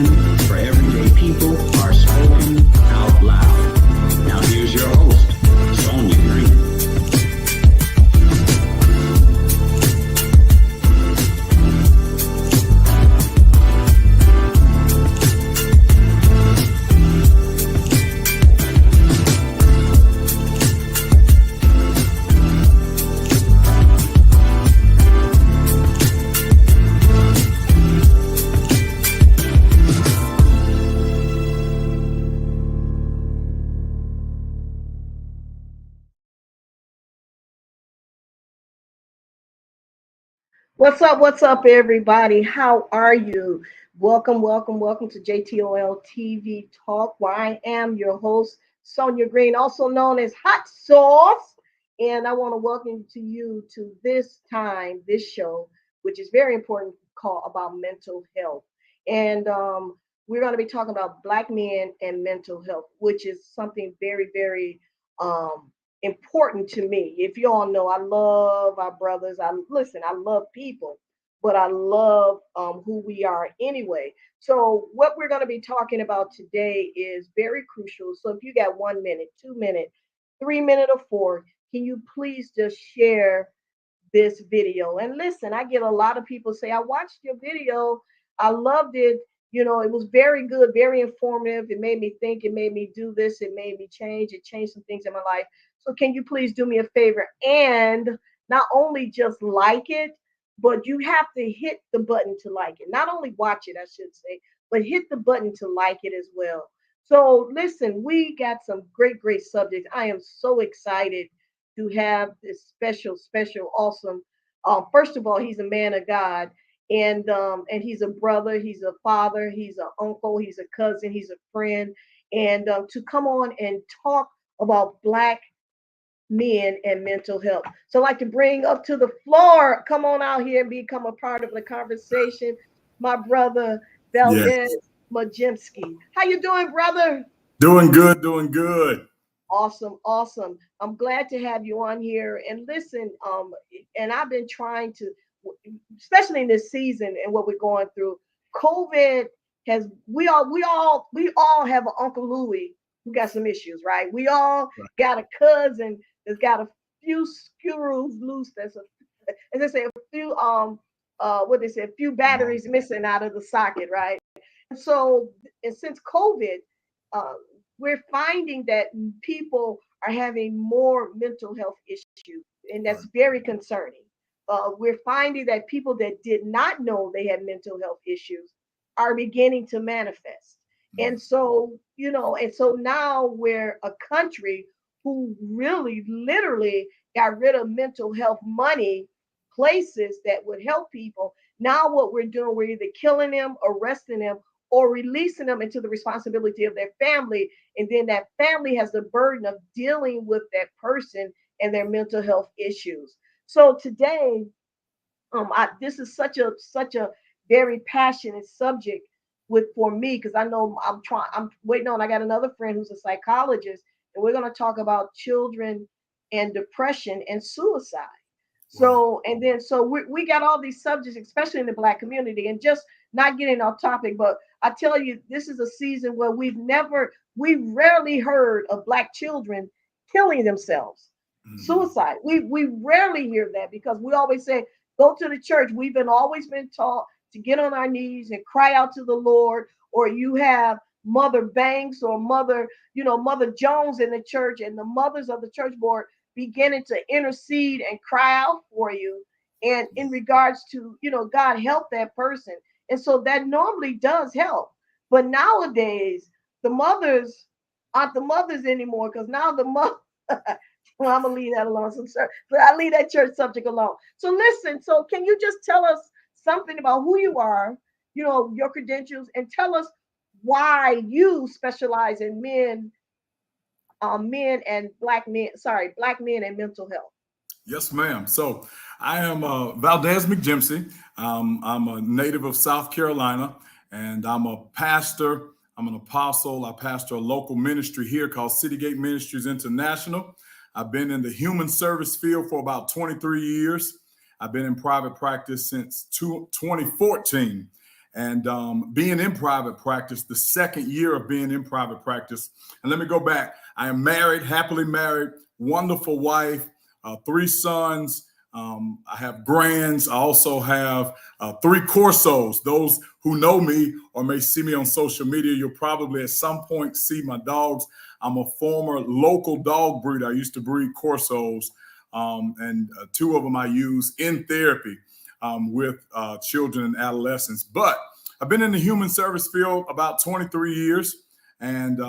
passion for everyday people are spoken out loud. Now here's your host, Sonia Green. What's up, everybody? How are you? Welcome to JTOLTV Talk, where I am your host, Sonia Green, also known as Hot Sauce. And I want to welcome you to this show, which is very important, call about mental health. And we're going to be talking about Black men and mental health, which is something very um, important to me. If you all know, I love our brothers. I love people, but I love who we are anyway. So what we're going to be talking about today is very crucial. So if you got 1 minute, 2 minutes, 3 minutes, or 4, can you please just share this video? And listen, I get a lot of people say, I watched your video. I loved it. You know, it was very good, very informative. It made me think, it made me do this, it made me change, it changed some things in my life. So can you please do me a favor and not only just like it, but you have to hit the button to like it. Not only watch it, I should say, but hit the button to like it as well. So listen, we got some great subjects. I am so excited to have this special, awesome. First of all, he's a man of God, and he's a brother, he's a father, he's an uncle, he's a cousin, he's a friend, and to come on and talk about Black men and mental health. So I'd like to bring up to the floor, come on out here and become a part of the conversation, my brother Valdez McJimpsey. How you doing, brother? Doing good. Awesome. I'm glad to have you on here. And listen, and I've been trying to, especially in this season and what we're going through, COVID has we all have an Uncle Louie who got some issues, right? We all got a cousin that's got a few screws loose. That's as they say, a few a few batteries missing out of the socket, right? And so, and since COVID, uh, we're finding that people are having more mental health issues, and that's very concerning. We're finding that people that did not know they had mental health issues are beginning to manifest. And so, and so now we're a country who really literally got rid of mental health money, places that would help people. Now, what we're doing, we're either killing them, arresting them, or releasing them into the responsibility of their family. And then that family has the burden of dealing with that person and their mental health issues. So today, this is such a very passionate subject for me, because I know I'm waiting on. I got another friend who's a psychologist, and we're going to talk about children and depression and suicide. So we got all these subjects, especially in the Black community, and just not getting off topic, but I tell you, this is a season where we've rarely heard of Black children killing themselves. Suicide. We rarely hear that, because we always say, go to the church. We've always been taught to get on our knees and cry out to the Lord, or you have Mother Banks or Mother Jones in the church, and the mothers of the church board beginning to intercede and cry out for you. And in regards to, God help that person. And so that normally does help. But nowadays, the mothers aren't the mothers anymore, because now the mother, well, I'm going to leave that alone. So I leave that church subject alone. So listen, so can you just tell us something about who you are, your credentials, and tell us why you specialize in Black men and mental health. Yes, ma'am. So I am Valdez McJimpsey. I'm a native of South Carolina, and I'm a pastor. I'm an apostle. I pastor a local ministry here called City Gate Ministries International. I've been in the human service field for about 23 years. I've been in private practice since 2014. and being in private practice, the second year of being in private practice. And let me go back. I am married, happily married, wonderful wife, 3 sons. I have grands. I also have 3 Corsos. Those who know me or may see me on social media, you'll probably at some point see my dogs. I'm a former local dog breeder. I used to breed Corsos, and 2 of them I use in therapy with children and adolescents. But I've been in the human service field about 23 years, and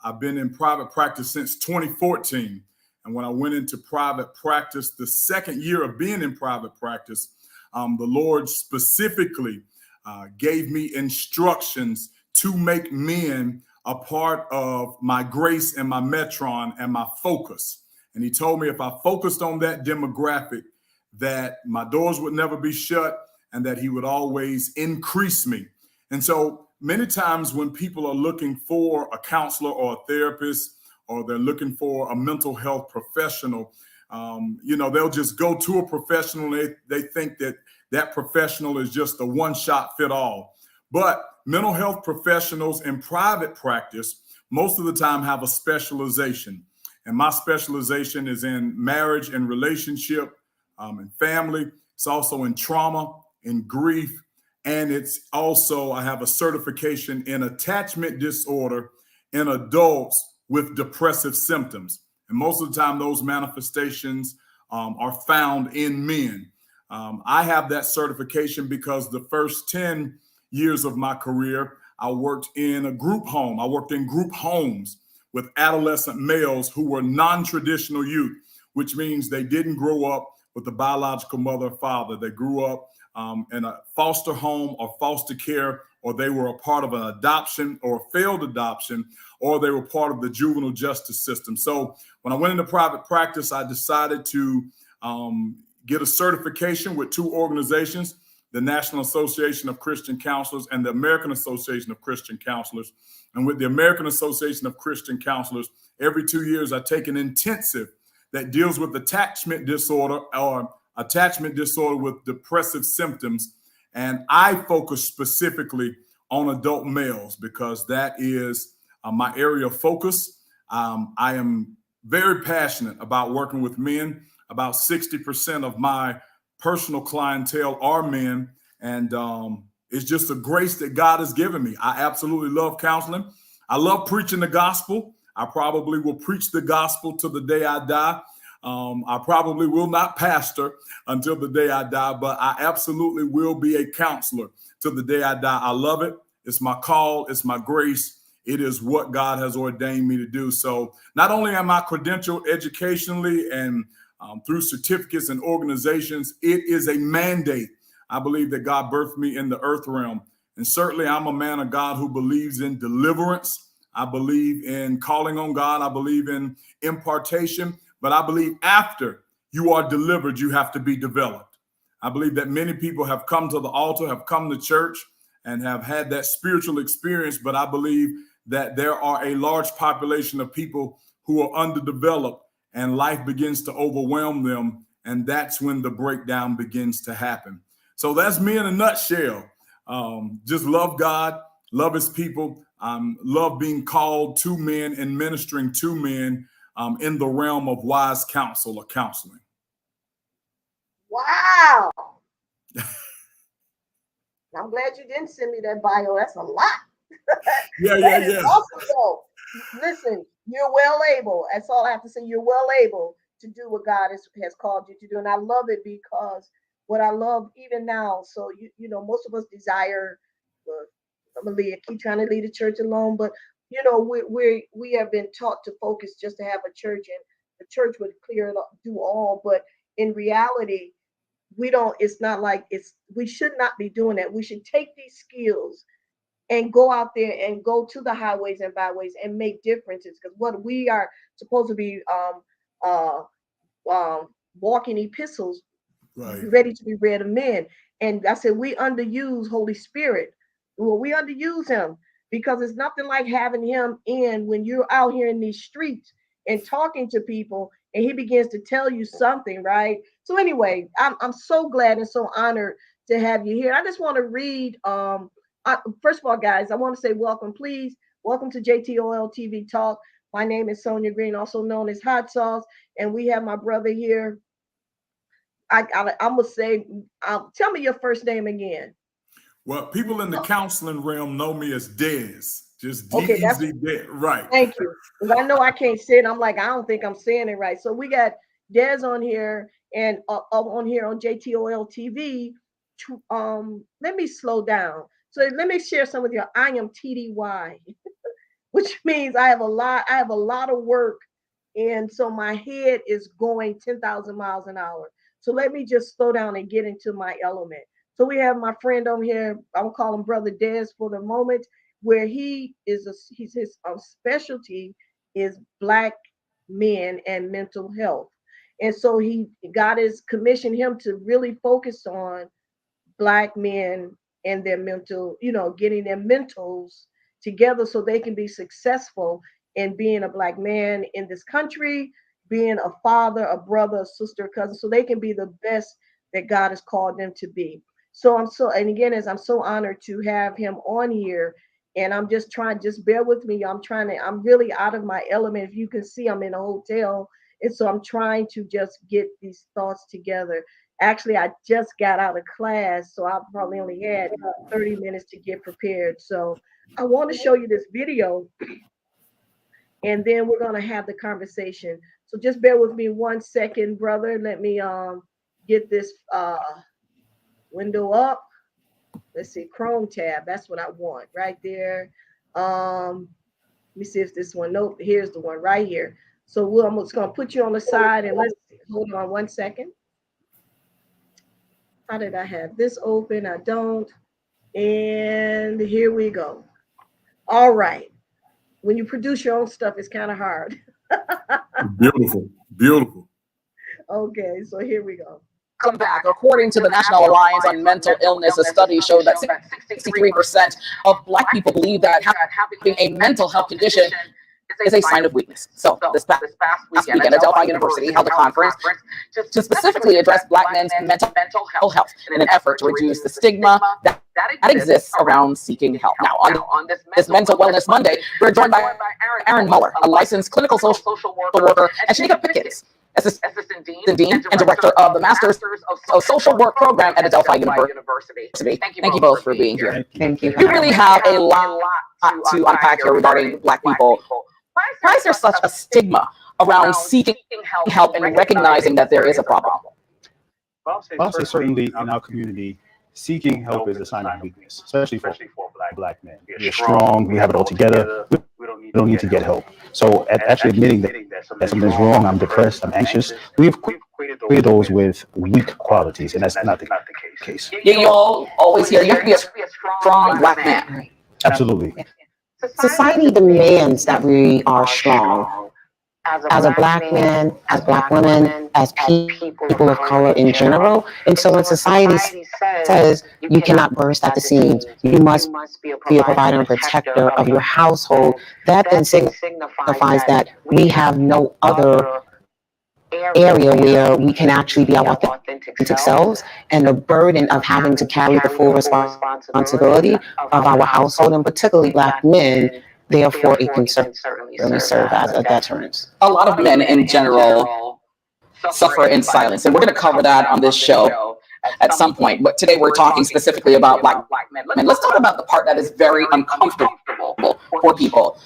I've been in private practice since 2014. And when I went into private practice, the second year of being in private practice, the Lord specifically gave me instructions to make men a part of my grace and my metron and my focus. And he told me if I focused on that demographic, that my doors would never be shut and that he would always increase me. And so many times when people are looking for a counselor or a therapist, or they're looking for a mental health professional, they'll just go to a professional. They think that that professional is just a one-shot fit all. But mental health professionals in private practice, most of the time have a specialization. And my specialization is in marriage and relationship and family. It's also in trauma, in grief. And it's also, I have a certification in attachment disorder in adults with depressive symptoms. And most of the time, those manifestations are found in men. I have that certification because the first 10 years of my career, I worked in a group home. I worked in group homes with adolescent males who were non-traditional youth, which means they didn't grow up with a biological mother or father. They grew up in a foster home or foster care, or they were a part of an adoption or a failed adoption, or they were part of the juvenile justice system. So when I went into private practice, I decided to get a certification with 2 organizations, the National Association of Christian Counselors and the American Association of Christian Counselors. And with the American Association of Christian Counselors, every 2 years, I take an intensive that deals with attachment disorder or attachment disorder with depressive symptoms. And I focus specifically on adult males because that is my area of focus. I am very passionate about working with men. About 60% of my personal clientele are men. And it's just a grace that God has given me. I absolutely love counseling. I love preaching the gospel. I probably will preach the gospel to the day I die. I probably will not pastor until the day I die, but I absolutely will be a counselor till the day I die. I love it. It's my call. It's my grace. It is what God has ordained me to do. So not only am I credentialed educationally and through certificates and organizations, it is a mandate. I believe that God birthed me in the earth realm. And certainly I'm a man of God who believes in deliverance. I believe in calling on God. I believe in impartation. But I believe after you are delivered, you have to be developed. I believe that many people have come to the altar, have come to church, and have had that spiritual experience. But I believe that there are a large population of people who are underdeveloped, and life begins to overwhelm them. And that's when the breakdown begins to happen. So that's me in a nutshell. Just love God, love his people, love being called to men and ministering to men in the realm of wise counsel or counseling. Wow. I'm glad you didn't send me that bio. That's a lot. Yeah. Awesome, though. Listen, you're well able. That's all I have to say. You're well able to do what God has called you to do. And I love it because what I love even now, so, most of us desire, I'm going to keep trying to lead the church alone, but, we have been taught to focus just to have a church, and the church would do all. But in reality, it's not like we should not be doing that. We should take these skills and go out there and go to the highways and byways and make differences. Because what we are supposed to be walking epistles, right, ready to be read of men. And I said, we underuse Holy Spirit. Well, we underuse him because it's nothing like having him in when you're out here in these streets and talking to people and he begins to tell you something, right? So anyway, I'm so glad and so honored to have you here. I just want to read first of all, guys, I want to say welcome, please. Welcome to JTOLTV Talk. My name is Sonia Green, also known as Hot Sauce, and we have my brother here. I'm gonna say, tell me your first name again. Well, people in the counseling realm know me as Dez. Just Okay, D-E-Z, Dez. Right. Thank you. Because I know I can't say it. I'm like, I don't think I'm saying it right. So we got Des on here and on here on JTOL TV. Let me slow down. So let me share some with you. I am TDY, which means I have a lot of work. And so my head is going 10,000 miles an hour. So let me just slow down and get into my element. So we have my friend on here. I'll call him Brother Des for the moment, where his specialty is Black men and mental health. And so God has commissioned him to really focus on Black men and their mental, getting their mentals together so they can be successful in being a Black man in this country, being a father, a brother, a sister, a cousin, so they can be the best that God has called them to be. So I'm so honored to have him on here. And I'm just bear with me. I'm really out of my element. If you can see, I'm in a hotel. And so I'm trying to just get these thoughts together. Actually, I just got out of class, so I probably only had 30 minutes to get prepared. So I want to show you this video, and then we're going to have the conversation. So just bear with me 1 second, brother. Let me get this window up. Let's see, Chrome tab. That's what I want right there. Let me see if this one. Nope, here's the one right here. So I'm just going to put you on the side, and let's hold on 1 second. How did I have this open? I don't. And here we go. All right. When you produce your own stuff, it's kind of hard. Beautiful. Beautiful. Okay, so here we go. Come back. According to the National Alliance on Mental Illness, a study showed that 63% of Black people believe that having a mental health condition is a sign of weakness. So this past weekend at Delphi University held a conference to specifically address Black men's mental health in an effort to reduce the stigma that exists around seeking help. Now, on this Mental Wellness Monday, we're joined by Erin Muller, a licensed clinical social worker, and Shanika Pickens, Assistant Dean and Director of the Masters of Social Work program at Delphi University. Thank you both for being here. Thank you. We really have a lot to unpack here regarding Black people. Why is there such a stigma around seeking help and recognizing that there is a problem? I'll say certainly in our community, seeking help is a sign of weakness, especially for Black men. We're strong, we have it all together, we don't need to get help. So actually admitting that something's wrong, I'm depressed, I'm anxious, we've equated those with weak qualities, and that's not the case. You all always hear you have to be a strong Black man. Absolutely. Society demands that we are strong as a Black man, as Black women, as people of color in general. And so when society says you cannot burst at the seams, you must be a provider and protector of your household, that then signifies that we have no other area where we can actually be our authentic selves, and the burden of having to carry the full responsibility of our household, and particularly Black men, therefore it can certainly serve as a deterrent. A lot of men in general suffer in silence, and we're going to cover that on this show at some point. But today we're talking specifically about Black men. Let's talk about the part that is very uncomfortable for people.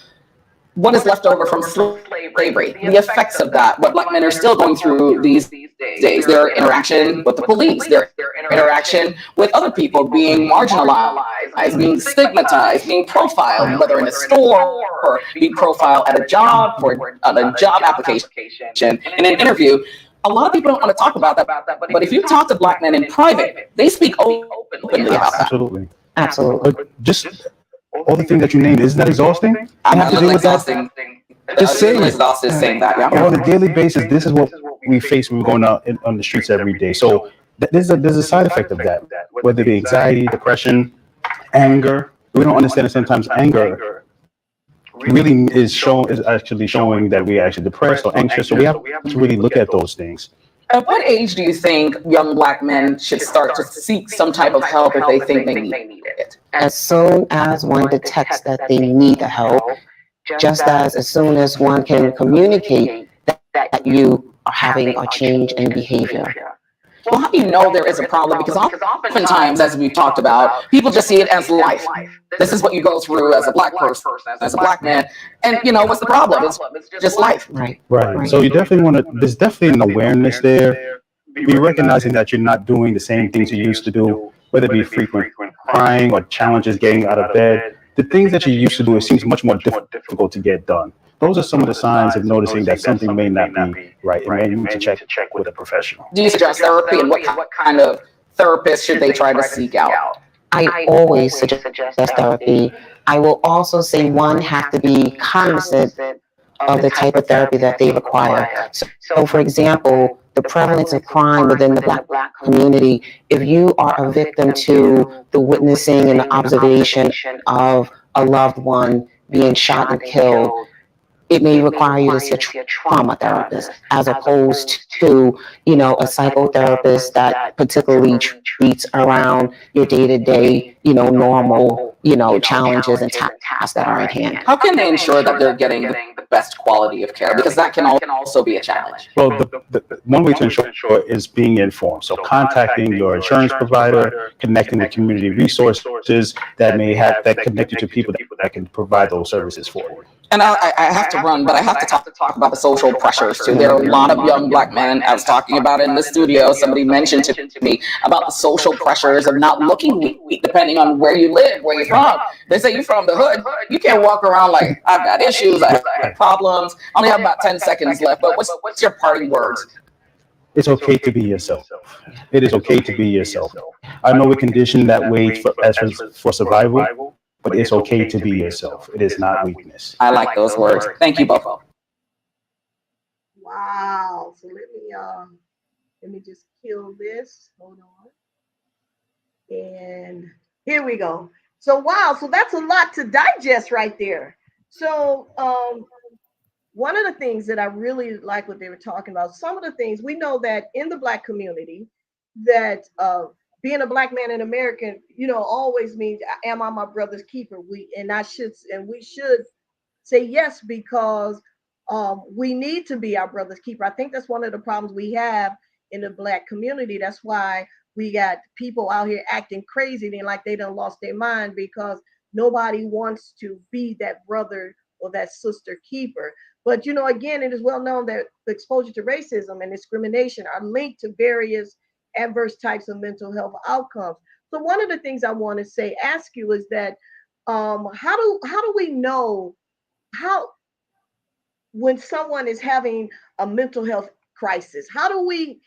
What is left over from slavery, the effects of that, what Black men are still going through these days, their interaction with the police, their interaction with other people, being marginalized, being stigmatized, being profiled, whether in a store or being profiled at a job or on a job application, in an interview. A lot of people don't want to talk about that, but if you talk to Black men in private, they speak openly about that. Absolutely. But just all the things that you named, isn't that exhausting? I'm have to deal with that. Just saying exhausted saying that. Yeah. On a daily basis, this is what we face when we're going out on the streets every day. So there's a side effect of that, whether it be anxiety, depression, anger. We don't understand that sometimes anger really is actually showing that we're actually depressed or anxious. So we have to really look at those things. At what age do you think young Black men should start to seek some type of help if they think they need it? As soon as one detects that they need the help, just as soon as one can communicate that you are having a change in behavior. Well, how do you know there is a problem? Because oftentimes, as we've talked about, people just see it as life. This is what you go through as a Black person, as a Black man. And, you know, what's the problem? It's just life. Right. Right. So you definitely want to, there's definitely an awareness there. Be recognizing that you're not doing the same things you used to do, whether it be frequent crying or challenges getting out of bed. The things that you used to do, it seems much more difficult to get done. Those are some of the signs of noticing that something may not be right, and then you need to check with a professional. Do you suggest therapy, and what kind of therapist should they try to seek out? I always suggest therapy. I will also say one have to be cognizant of the type of therapy that they require. So for example, the prevalence of crime within the Black community, if you are a victim to the witnessing and the observation of a loved one being shot and killed, it may require you to see a trauma therapist as opposed to, you know, a psychotherapist that particularly treats around your day-to-day, you know, normal, you know, challenges and tasks that are at hand. How can they ensure that they're getting the best quality of care? Because that can also be a challenge. Well, the one way to ensure is being informed. So contacting your insurance provider, connecting with community resources that connect you to people that can provide those services for you. And I have to run, but I have to talk about the social pressures too. There are a lot of young Black men. I was talking about it in the studio. Somebody mentioned to me about the social pressures of not looking weak, depending on where you live, where you're from. They say you're from the hood. You can't walk around like, I've got issues, I have problems. I only have about 10 seconds left, but what's your parting words? It's okay to be yourself. It is okay to be yourself. I know we're conditioned that way for survival, but it's okay to be yourself. It is not weakness. I like those words. Thank you both. Wow. So let me just kill this. Hold on. And here we go. So wow, so that's a lot to digest right there. So one of the things that I really like what they were talking about, some of the things we know that in the Black community, that being a Black man in America, you know, always means, am I my brother's keeper? We should say yes, because we need to be our brother's keeper. I think that's one of the problems we have in the Black community. That's why we got people out here acting crazy and like they done lost their mind, because nobody wants to be that brother or that sister keeper. But, you know, again, it is well known that the exposure to racism and discrimination are linked to various adverse types of mental health outcomes. So one of the things I want to ask you is that how do we know when someone is having a mental health crisis? How do we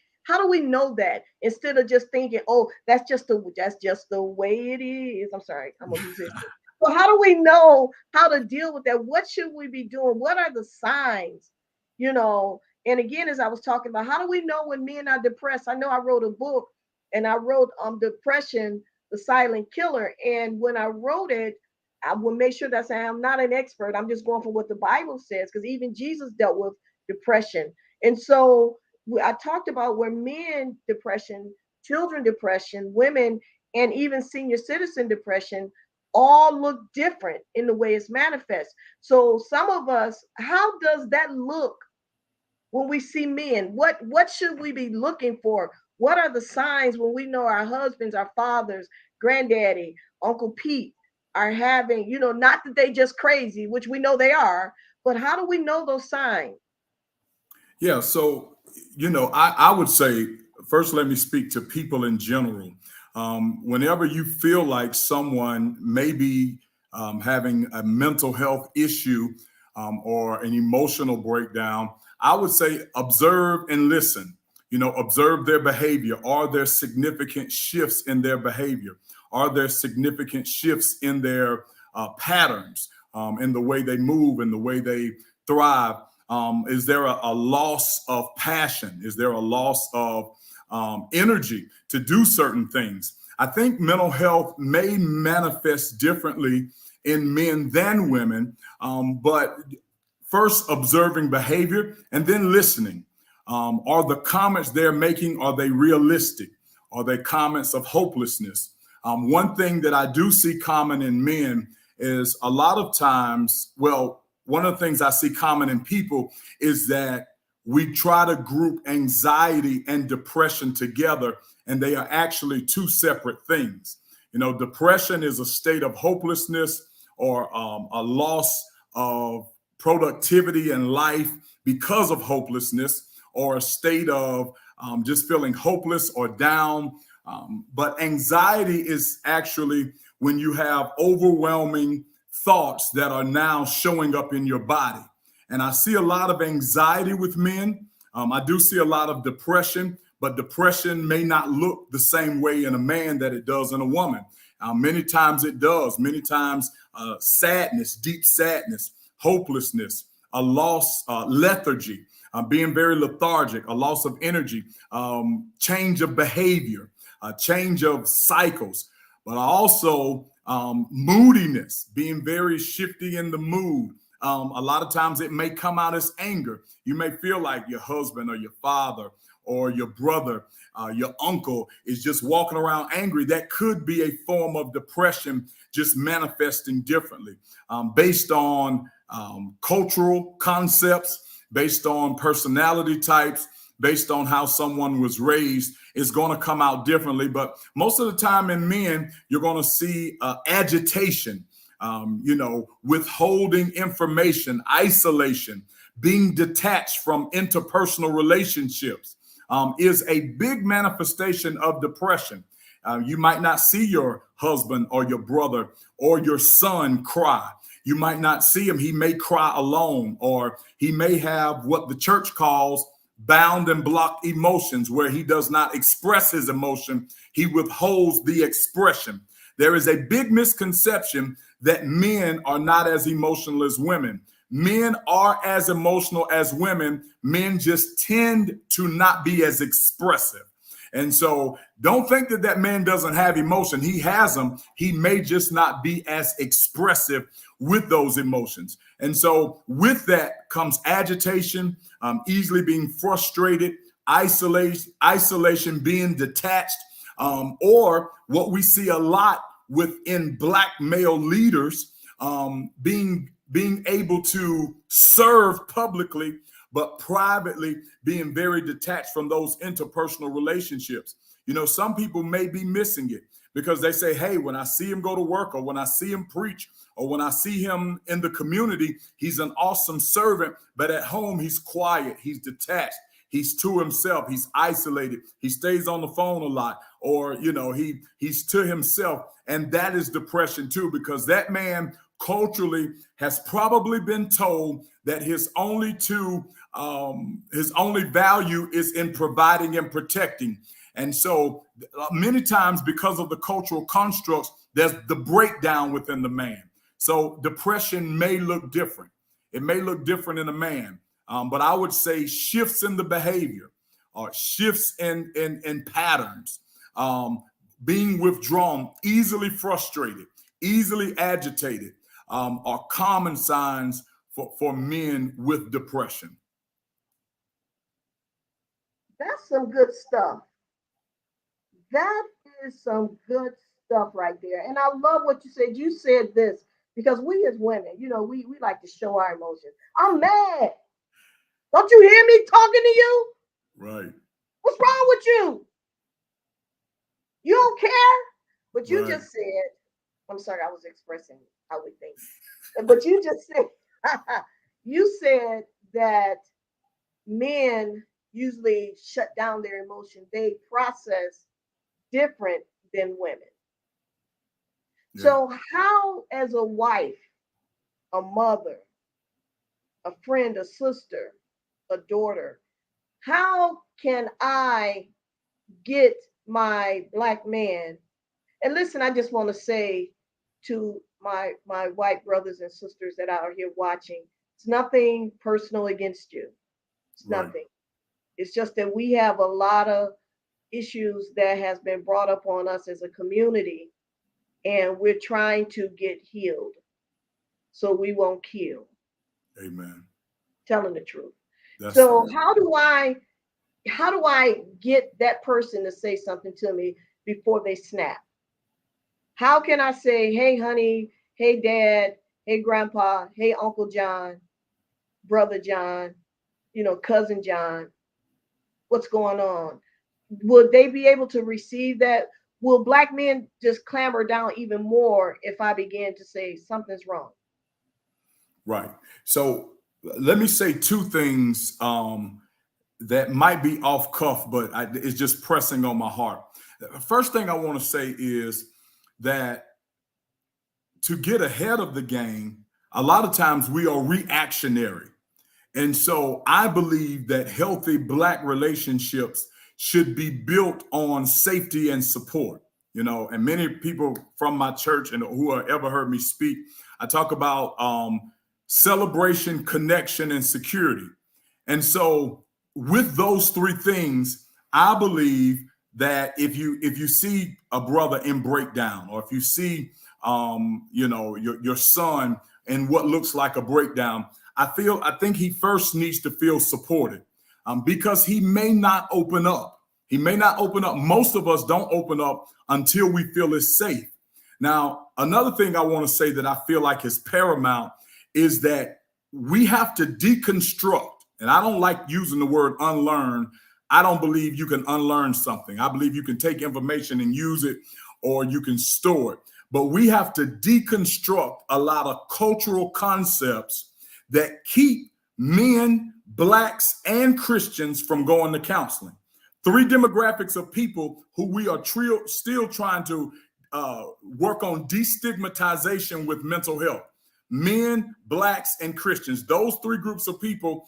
know that, instead of just thinking, oh, that's just the way it is? I'm sorry, I'm a musician. So how do we know how to deal with that? What should we be doing? What are the signs? You know, and again, as I was talking about, how do we know when men are depressed? I know I wrote a book, and I wrote Depression, the Silent Killer. And when I wrote it, I will make sure that I'm not an expert. I'm just going from what the Bible says, because even Jesus dealt with depression. And so I talked about where men depression, children depression, women, and even senior citizen depression all look different in the way it's manifest. So some of us, how does that look when we see men? What should we be looking for? What are the signs when we know our husbands, our fathers, granddaddy, Uncle Pete are having, you know, not that they just crazy, which we know they are, but how do we know those signs? Yeah, so, you know, I would say, first, let me speak to people in general. Whenever you feel like someone may be having a mental health issue or an emotional breakdown, I would say observe and listen. You know, observe their behavior. Are there significant shifts in their behavior? Are there significant shifts in their patterns, in the way they move, in the way they thrive? Is there a loss of passion? Is there a loss of energy to do certain things? I think mental health may manifest differently in men than women, but first observing behavior and then listening. Are the comments they're making, are they realistic? Are they comments of hopelessness? One thing that I do see common in men is a lot of times, well, one of the things I see common in people is that we try to group anxiety and depression together, and they are actually two separate things. You know, depression is a state of hopelessness or a loss of productivity in life because of hopelessness, or a state of just feeling hopeless or down. But anxiety is actually when you have overwhelming thoughts that are now showing up in your body. And I see a lot of anxiety with men. I do see a lot of depression, but depression may not look the same way in a man that it does in a woman. Many times it does. Many times sadness, deep sadness, hopelessness, a loss, lethargy, being very lethargic, a loss of energy, change of behavior, a change of cycles, but also moodiness, being very shifty in the mood. A lot of times it may come out as anger. You may feel like your husband or your father or your brother, your uncle is just walking around angry. That could be a form of depression, just manifesting differently, based on cultural concepts, based on personality types, based on how someone was raised. Is going to come out differently. But most of the time in men, you're going to see agitation, withholding information, isolation, being detached from interpersonal relationships is a big manifestation of depression. You might not see your husband or your brother or your son cry. You might not see him. He may cry alone, or he may have what the church calls bound and blocked emotions, where he does not express his emotion. He withholds the expression. There is a big misconception that men are not as emotional as women. Men are as emotional as women. Men just tend to not be as expressive. And so don't think that that man doesn't have emotion. He has them. He may just not be as expressive with those emotions. And so with that comes agitation, easily being frustrated, isolation, being detached, or what we see a lot within Black male leaders, being able to serve publicly, but privately being very detached from those interpersonal relationships. You know, some people may be missing it because they say, hey, when I see him go to work, or when I see him preach, or when I see him in the community, he's an awesome servant, but at home he's quiet, he's detached, he's to himself, he's isolated, he stays on the phone a lot, or he's to himself. And that is depression too, because that man culturally has probably been told that his only value is in providing and protecting. And so many times, because of the cultural constructs, there's the breakdown within the man. So depression may look different. It may look different in a man, but I would say shifts in the behavior, or shifts in patterns, being withdrawn, easily frustrated, easily agitated, are common signs for men with depression. That's some good stuff. That is some good stuff right there. And I love what you said. You said this because we as women, we like to show our emotions. I'm mad. Don't you hear me talking to you? Right. What's wrong with you? You don't care? But you Right. just said, I'm sorry, I was expressing how we think. But you just said, you said that men usually shut down their emotion. They process different than women. Yeah. So how, as a wife, a mother, a friend, a sister, a daughter, how can I get my Black man? And listen, I just want to say to my white brothers and sisters that are here watching, it's nothing personal against you. It's nothing. Right. It's just that we have a lot of issues that has been brought up on us as a community, and we're trying to get healed so we won't kill. Amen. Telling the truth. That's so how do I how do I get that person to say something to me before they snap? How can I say, hey, honey, hey, dad, hey, grandpa, hey, Uncle John, brother John, cousin John, what's going on? Would they be able to receive that? Will Black men just clamor down even more if I begin to say something's wrong? Right. So let me say two things that might be off cuff, but it's just pressing on my heart. The first thing I want to say is that to get ahead of the game, a lot of times we are reactionary. And so I believe that healthy Black relationships should be built on safety and support. And many people from my church and who have ever heard me speak, I talk about celebration, connection, and security. And so with those three things, I believe that if you see a brother in breakdown, or if you see your son in what looks like a breakdown, I think he first needs to feel supported, because he may not open up. He may not open up. Most of us don't open up until we feel it's safe. Now, another thing I want to say that I feel like is paramount is that we have to deconstruct. And I don't like using the word unlearn. I don't believe you can unlearn something. I believe you can take information and use it, or you can store it. But we have to deconstruct a lot of cultural concepts that keep men, Blacks, and Christians from going to counseling. Three demographics of people who we are still trying to work on destigmatization with mental health: men, Blacks, and Christians. Those three groups of people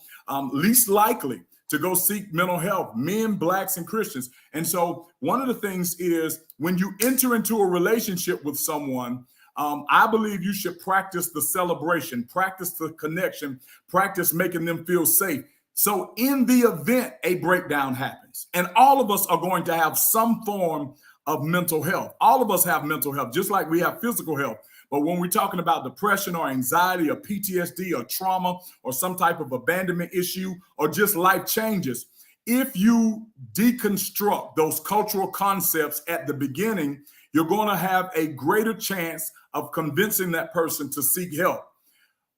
least likely to go seek mental health: men, Blacks, and Christians. And so one of the things is, when you enter into a relationship with someone, I believe you should practice the celebration, practice the connection, practice making them feel safe. So in the event a breakdown happens, and all of us are going to have some form of mental health. All of us have mental health, just like we have physical health. But when we're talking about depression or anxiety or PTSD or trauma or some type of abandonment issue or just life changes, if you deconstruct those cultural concepts at the beginning, you're going to have a greater chance of convincing that person to seek help.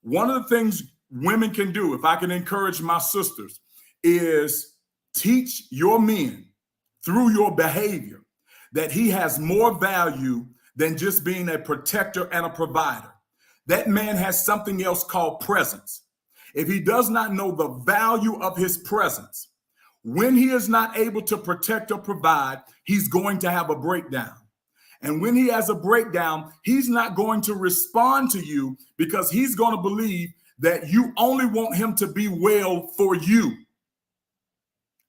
One of the things women can do, if I can encourage my sisters, is teach your men through your behavior that he has more value than just being a protector and a provider. That man has something else called presence. If he does not know the value of his presence, when he is not able to protect or provide, he's going to have a breakdown. And when he has a breakdown, he's not going to respond to you, because he's going to believe that you only want him to be well for you.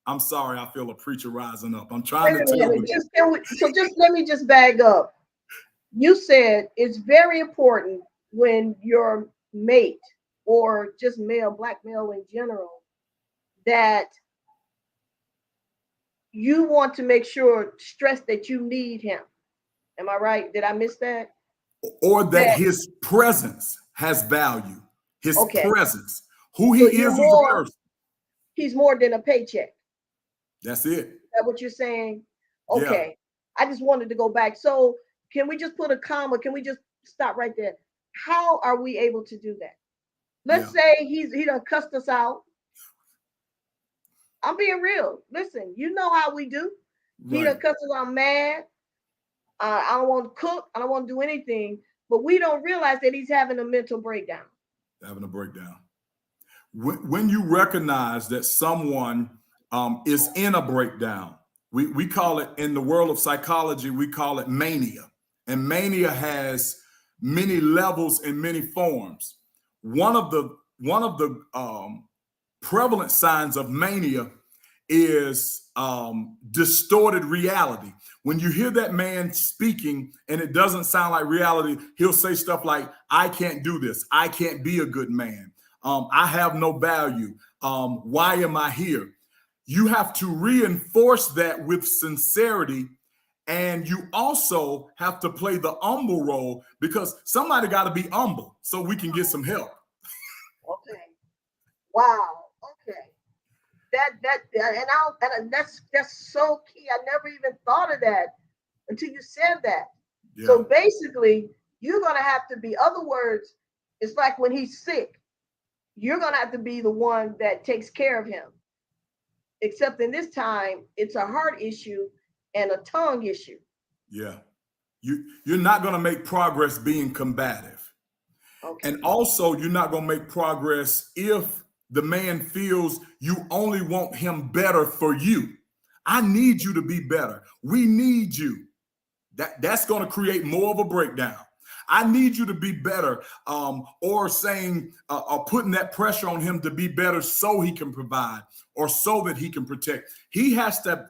I'm sorry, I feel a preacher rising up. I'm trying to tell you. Just let me just bag up. You said it's very important when your mate, or just male, Black male in general, that you want to make sure, stress that you need him. Am I right? Did I miss that? Or that his presence has value. His presence, who he is as a person. He's more than a paycheck. That's it. Is that what you're saying? Okay. Yeah. I just wanted to go back. So can we just put a comma? Can we just stop right there? How are we able to do that? Let's say he done cussed us out. I'm being real. Listen, you know how we do. He done cussed us out. I'm mad. I don't want to cook. I don't want to do anything. But we don't realize that he's having a mental breakdown. Having a breakdown. When you recognize that someone is in a breakdown, we call it, in the world of psychology, we call it mania. And mania has many levels and many forms. One of the prevalent signs of mania is distorted reality. When you hear that man speaking and it doesn't sound like reality, he'll say stuff like, I can't do this. I can't be a good man. I have no value. Why am I here? You have to reinforce that with sincerity. And you also have to play the humble role, because somebody got to be humble so we can get some help. Okay. Wow. Okay. and that's so key. I never even thought of that until you said that. Yeah. So basically, you're gonna have to be. Other words, it's like when he's sick, you're gonna have to be the one that takes care of him. Except in this time, it's a heart issue and a tongue issue. Yeah. You're not going to make progress being combative. Okay. And also, you're not going to make progress if the man feels you only want him better for you. I need you to be better. We need you. That's going to create more of a breakdown. I need you to be better, or saying, or putting that pressure on him to be better so he can provide or so that he can protect. He has to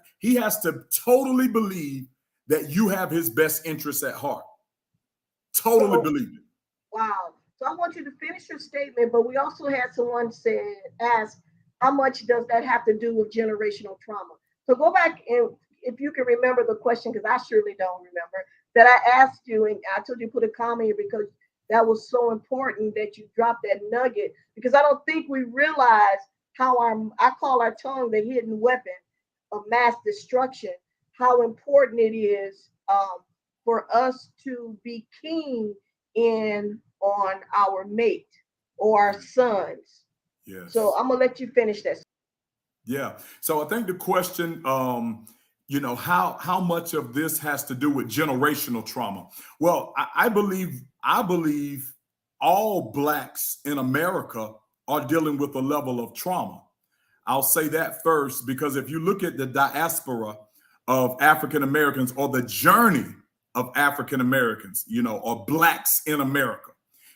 totally believe that you have his best interests at heart. Totally believe it. Wow. So I want you to finish your statement, but we also had someone ask, how much does that have to do with generational trauma? So go back and if you can remember the question, because I surely don't remember, that I asked you, and I told you to put a comment here because that was so important that you dropped that nugget, because I don't think we realize how I call our tongue the hidden weapon of mass destruction, how important it is for us to be keen in on our mate or our sons. Yes. So I'm gonna let you finish that. Yeah. So I think the question, how much of this has to do with generational trauma? Well, I believe all Blacks in America are dealing with a level of trauma. I'll say that first, because if you look at the diaspora of African Americans, or the journey of African Americans, or Blacks in America.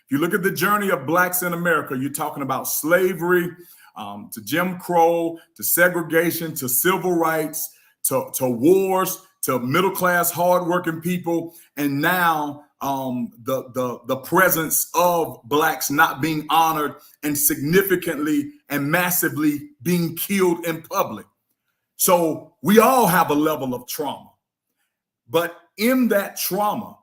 If you look at the journey of Blacks in America, you're talking about slavery, to Jim Crow, to segregation, to civil rights, to wars, to middle-class, hardworking people, and now the presence of Blacks not being honored and significantly and massively being killed in public. So we all have a level of trauma. But in that trauma,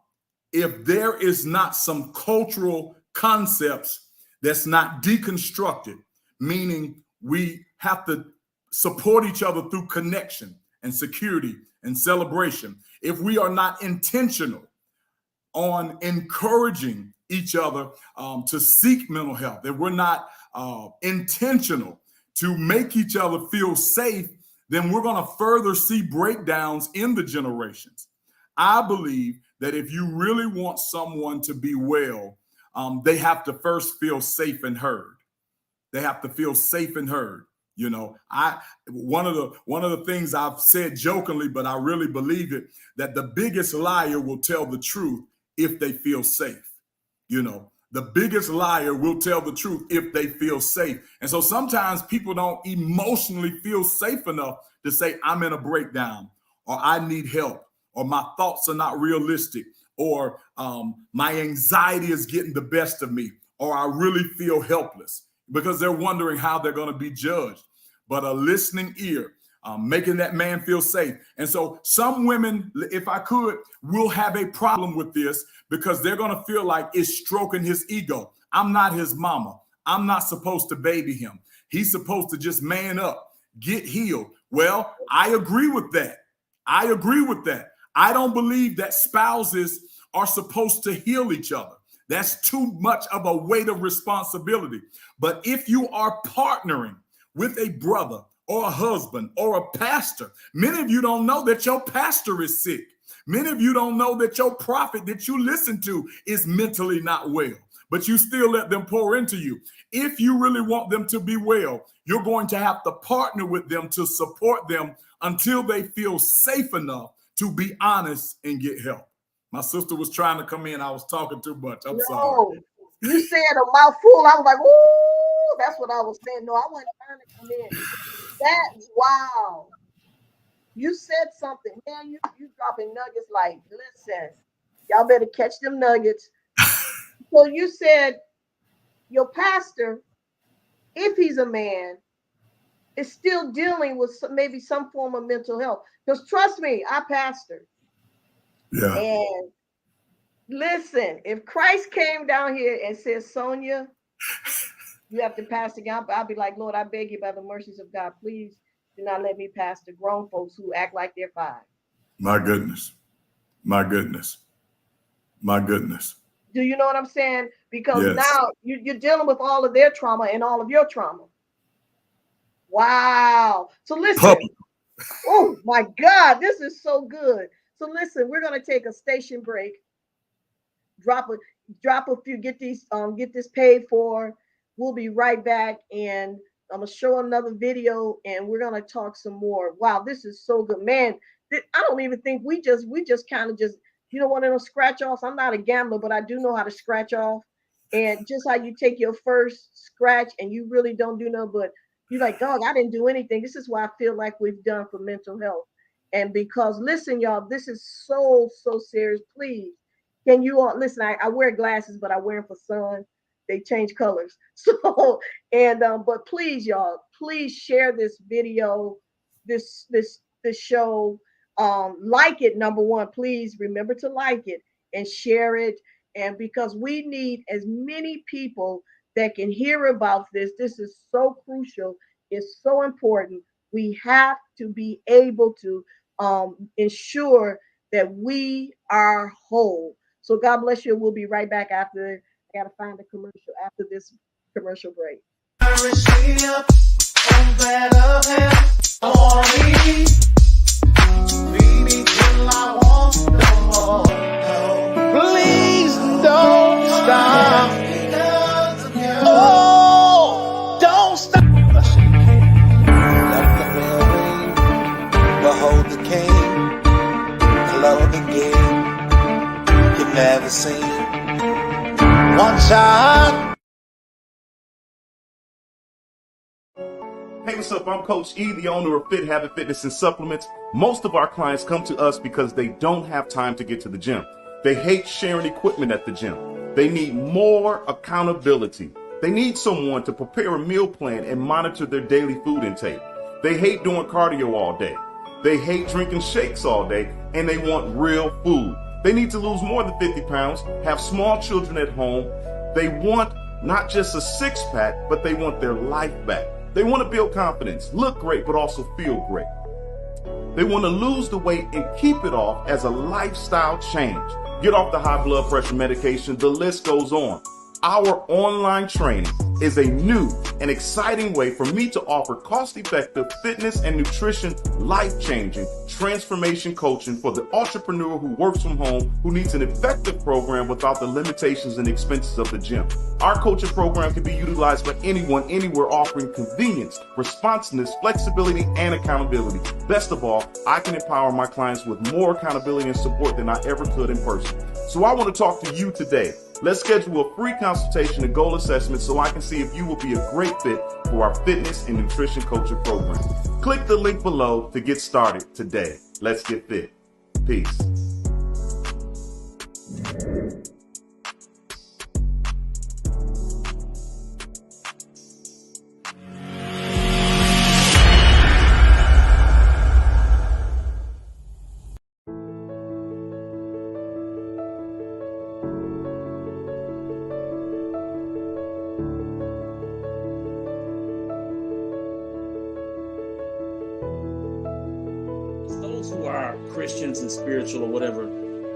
if there is not some cultural concepts that's not deconstructed, meaning we have to support each other through connection and security and celebration, if we are not intentional on encouraging each other to seek mental health, if we're not intentional to make each other feel safe, then we're going to further see breakdowns in the generations. I believe that if you really want someone to be well, they have to first feel safe and heard. They have to feel safe and heard. One of the things I've said jokingly, but I really believe it, that the biggest liar will tell the truth if they feel safe. The biggest liar will tell the truth if they feel safe. And so sometimes people don't emotionally feel safe enough to say, I'm in a breakdown, or I need help, or my thoughts are not realistic, or my anxiety is getting the best of me, or I really feel helpless, because they're wondering how they're going to be judged. But a listening ear, making that man feel safe. And so some women, if I could, will have a problem with this, because they're going to feel like it's stroking his ego. I'm not his mama. I'm not supposed to baby him. He's supposed to just man up, get healed. Well, I agree with that. I agree with that. I don't believe that spouses are supposed to heal each other. That's too much of a weight of responsibility. But if you are partnering with a brother or a husband or a pastor, many of you don't know that your pastor is sick. Many of you don't know that your prophet that you listen to is mentally not well, but you still let them pour into you. If you really want them to be well, you're going to have to partner with them to support them until they feel safe enough to be honest and get help. My sister was trying to come in. I was talking too much. I'm sorry. You said a mouthful. I was like, ooh, that's what I was saying. No, I wasn't trying to come in. Wow. You said something. Man, you dropping nuggets like, listen, y'all better catch them nuggets. So you said your pastor, if he's a man, is still dealing with maybe some form of mental health. Because trust me, I pastor. Yeah. And listen, if Christ came down here and said, Sonia, you have to pastor again, I'll be like, Lord, I beg you by the mercies of God, please Do not let me pastor grown folks who act like they're 5. My goodness. My goodness. My goodness. Do you know what I'm saying? Because Yes. now you're dealing with all of their trauma and all of your trauma. Wow. So listen. Public. Oh my God, this is so good. So listen, we're gonna take a station break. Drop a few, get this paid for. We'll be right back, and I'm gonna show another video, and we're gonna talk some more. Wow, this is so good, man. I don't even think we just kind of just, you know, one of those scratch offs. I'm not a gambler, but I do know how to scratch off. And just how you take your first scratch and you really don't do no, but you're like, dog, I didn't do anything. This is what I feel like we've done for mental health. And because, listen, y'all, this is so serious. Please, can you all listen? I wear glasses, but I wear them for sun. They change colors. So, and but please, y'all, please share this video, this show. Like it, number one. Please remember to like it and share it. And because we need as many people that can hear about this. This is so crucial. It's so important. We have to be able to ensure that we are whole. So God bless you. We'll be right back after. I gotta find a commercial after this commercial break. Please don't stop. Oh, don't stop. Let the bell ring. Behold the king. Hello again. You've never seen one child. Hey, what's up? I'm Coach E, the owner of Fit Habit Fitness and Supplements. Most of our clients come to us because they don't have time to get to the gym. They hate sharing equipment at the gym. They need more accountability. They need someone to prepare a meal plan and monitor their daily food intake. They hate doing cardio all day. They hate drinking shakes all day, and they want real food. They need to lose more than 50 pounds, have small children at home. They want not just a six-pack, but they want their life back. They want to build confidence, look great, but also feel great. They want to lose the weight and keep it off as a lifestyle change. Get off the high blood pressure medication. The list goes on. Our online training is a new and exciting way for me to offer cost-effective fitness and nutrition, life-changing transformation coaching for the entrepreneur who works from home, who needs an effective program without the limitations and expenses of the gym. Our coaching program can be utilized by anyone, anywhere, offering convenience, responsiveness, flexibility, and accountability. Best of all, I can empower my clients with more accountability and support than I ever could in person. So I want to talk to you today. Let's schedule a free consultation and goal assessment so I can see if you will be a great fit for our fitness and nutrition coaching program. Click the link below to get started today. Let's get fit. Peace. Those who are Christians and spiritual or whatever,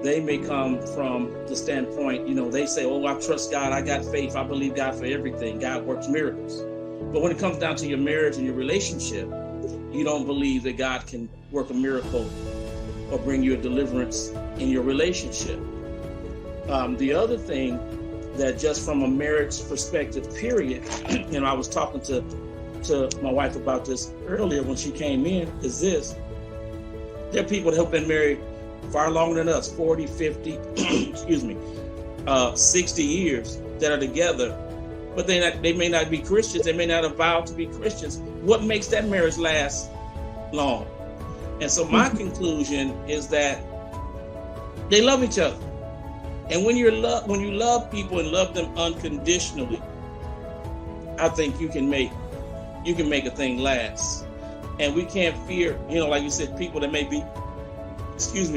they may come from the standpoint, they say, oh, I trust God, I got faith, I believe God for everything, God works miracles. But when it comes down to your marriage and your relationship, you don't believe that God can work a miracle or bring you a deliverance in your relationship. The other thing that just from a marriage perspective, period, I was talking to my wife about this earlier when she came in, is this. There are people that have been married far longer than us, 40, 50, 60 years that are together, but they may not be Christians. They may not have vowed to be Christians. What makes that marriage last long? And so my conclusion is that they love each other. And when you love people and love them unconditionally, I think you can make a thing last. And we can't fear, like you said, people that may be,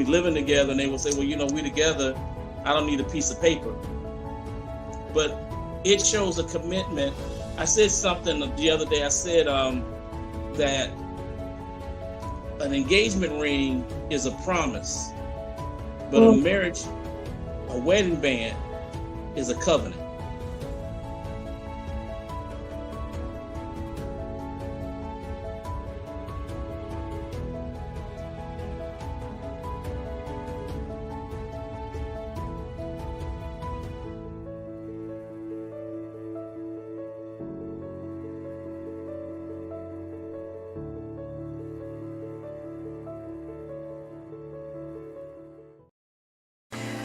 living together, and they will say, well, we together, I don't need a piece of paper. But it shows a commitment. I said something the other day. I said that an engagement ring is a promise, but a marriage, a wedding band is a covenant.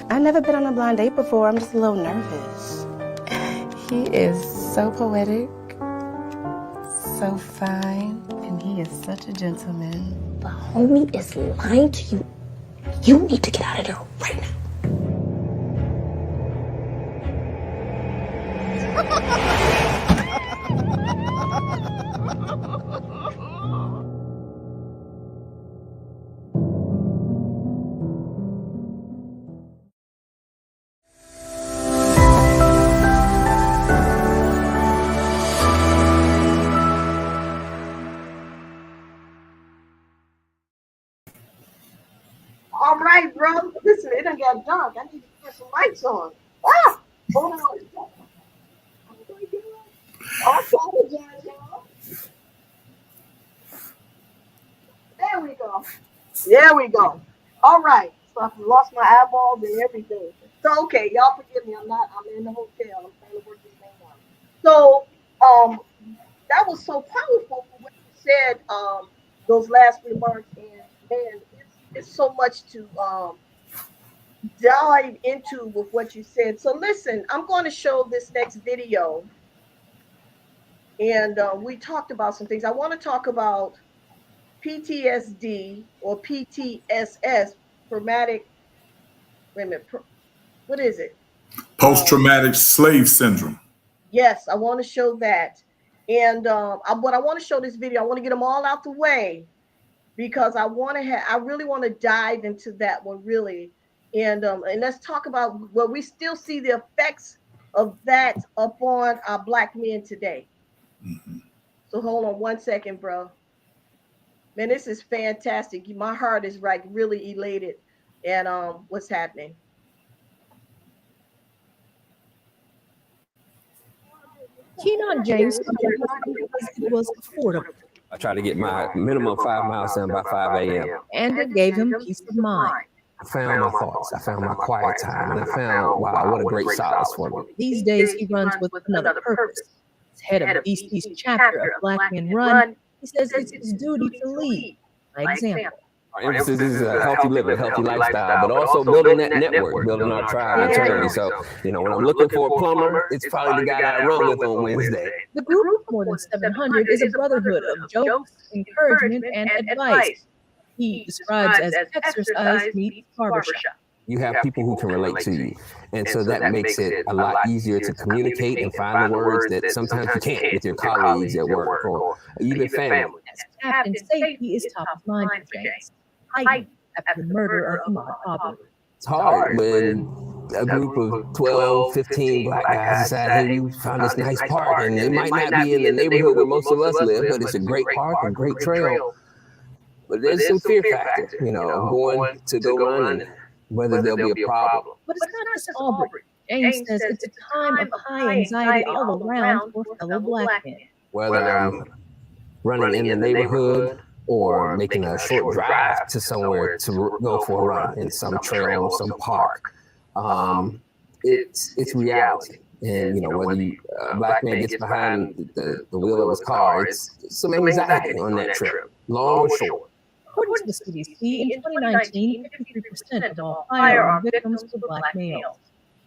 I've never been on a blind date before. I'm just a little nervous. He is so poetic, so fine, and he is such a gentleman. The homie is lying to you. You need to get out of there right now. All right, bro. Listen, it done got dark. I need to put some lights on. Ah! Hold on. I apologize, y'all. There we go. There we go. All right. So I've lost my eyeballs and everything. So okay, y'all forgive me. I'm in the hotel. I'm trying to work this thing out. So that was so powerful for what you said, those last remarks, and man, it's so much to dive into with what you said. So listen, I'm going to show this next video, and we talked about some things. I want to talk about PTSD or PTSS, traumatic. Wait a minute, what is it? Post-traumatic slave syndrome. Yes, I want to show that, and what I want to show this video, I want to get them all out the way, because I really want to dive into that one really, and let's talk about we still see the effects of that upon our Black men today. Mm-hmm. So hold on one second, bro. Man, this is fantastic. My heart is like really elated, and what's happening. Kenon James it was affordable. I try to get my minimum 5 miles done by 5 a.m. And it gave him peace of mind. I found my thoughts. I found my quiet time. And I found, wow, what a great solace for me. These days, he runs with another purpose. As head of DC's chapter of Black Men Run, he says it's his duty to lead by example. Our emphasis is a healthy living, healthy lifestyle, but also building that network, building our tribe internally. So, when I'm looking for a plumber, it's probably the guy that I run with on Wednesday. The group of more than 700 is a brotherhood of jokes, encouragement, and advice. He describes as exercise meets barbershop. You have people who can relate to you. And so that makes it a lot easier to communicate and find the words that sometimes you can't with your colleagues at work or even family. As captain, safety is top of mind for James. Heightened after the murder of Ahmaud Arbery. It's hard when a group of 12, 15 Black guys decide, hey, we found this nice park, and it might not be in the neighborhood where most of us live, but it's a great park and great trail. But there's some fear factor, going to go run and whether there'll be a problem. But it's not just Arbery. James says it's a time of high anxiety all around for fellow Black men. Whether I'm running in the neighborhood or making a short drive to somewhere to go for a run in some trail or some park, it's reality. And whether a Black man gets behind the wheel of his car, it's some anxiety on that trip, long or short. According to the CDC, in 2019, 53% of all firearm victims were Black males.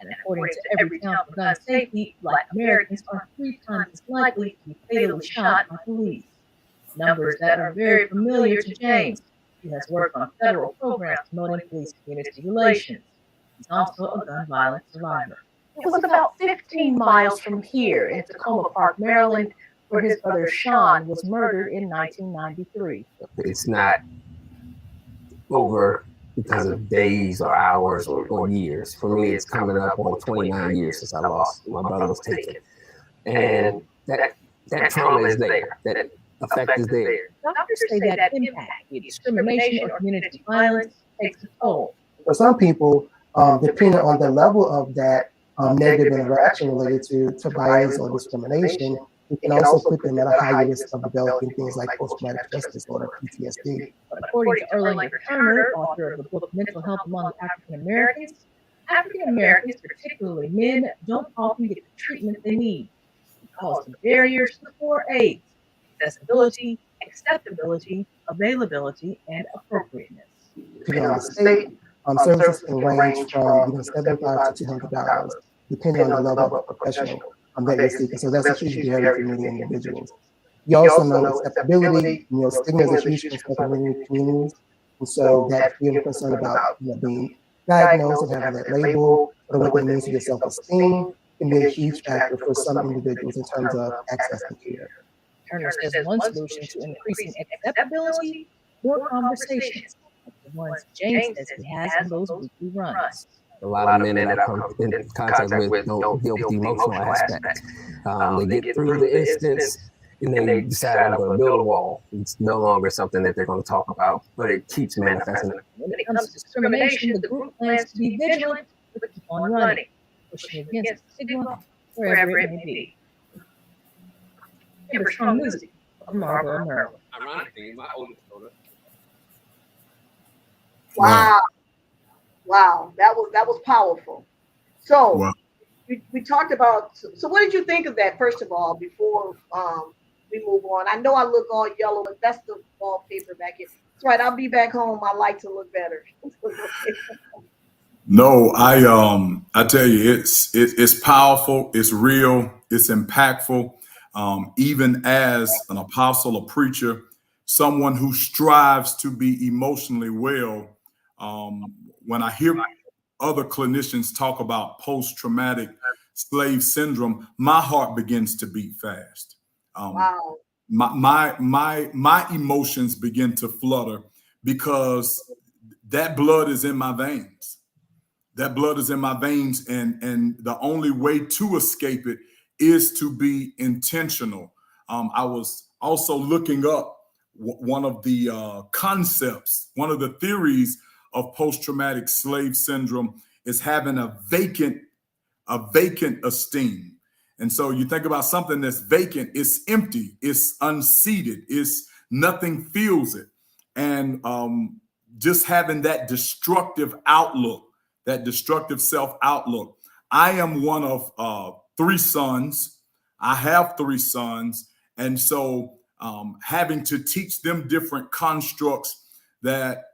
And according to Every Town for Gun Safety, Black Americans are 3 times as likely to be fatally shot by police. Numbers that are very familiar to James, who has worked on federal programs promoting police-community relations. He's also a gun violence survivor. It was about 15 miles from here in Tacoma Park, Maryland, where his brother Sean was murdered in 1993. It's not over because of days or hours or years. For me, it's coming up on 29 years since I lost my brother was taken. And that trauma is there. effect is there. Doctors say that impact, be it discrimination or community violence, takes a toll. For some people, depending on the level of that negative interaction related to bias or discrimination, it can also put them at a higher risk of developing things like post-traumatic stress disorder, PTSD. But according to Erlanger Turner, author of the book Mental Health Among African Americans, particularly men, don't often get the treatment they need because of barriers to poor aids, accessibility, acceptability, availability, and appropriateness. Depending on the state, services can range from $75 to $200, depending on the level of professional that you're seeking. So that's a huge barrier for many individuals. You also know acceptability, stigma is a huge concern in many communities. And so that feeling concern about being diagnosed and having that label, or what that means to your self-esteem, can be a huge factor for some individuals in terms of access to care. Turner says one solution to increasing acceptability, more conversations, like the ones James says he has on those weekly runs. A lot of men that I come in contact with don't deal with the emotional aspect. They get through the instance and they decide I'm going to build a wall. It's no longer something that they're going to talk about, but it keeps manifesting. When it comes to discrimination, the group plans to be vigilant, but keep on running, pushing against stigma wherever it may be. Kimber Strong Music from Marlboro, Maryland. Ironically, my oldest daughter. Wow. Wow, that was powerful. So we talked about, so what did you think of that, first of all, before we move on? I know I look all yellow, but that's the wallpaper back here. That's right, I'll be back home. I like to look better. No, I tell you, it's powerful, it's real, it's impactful. Even as an apostle, a preacher, someone who strives to be emotionally well, when I hear other clinicians talk about post-traumatic slave syndrome, my heart begins to beat fast. Wow. My emotions begin to flutter because that blood is in my veins. That blood is in my veins, and the only way to escape it is to be intentional. I was also looking up one of the concepts, one of the theories of post-traumatic slave syndrome is having a vacant esteem. And so you think about something that's vacant, it's empty, it's unseated, it's nothing feels it. And just having that destructive outlook, that destructive self-outlook. I am one of 3 sons. I have 3 sons. And so having to teach them different constructs that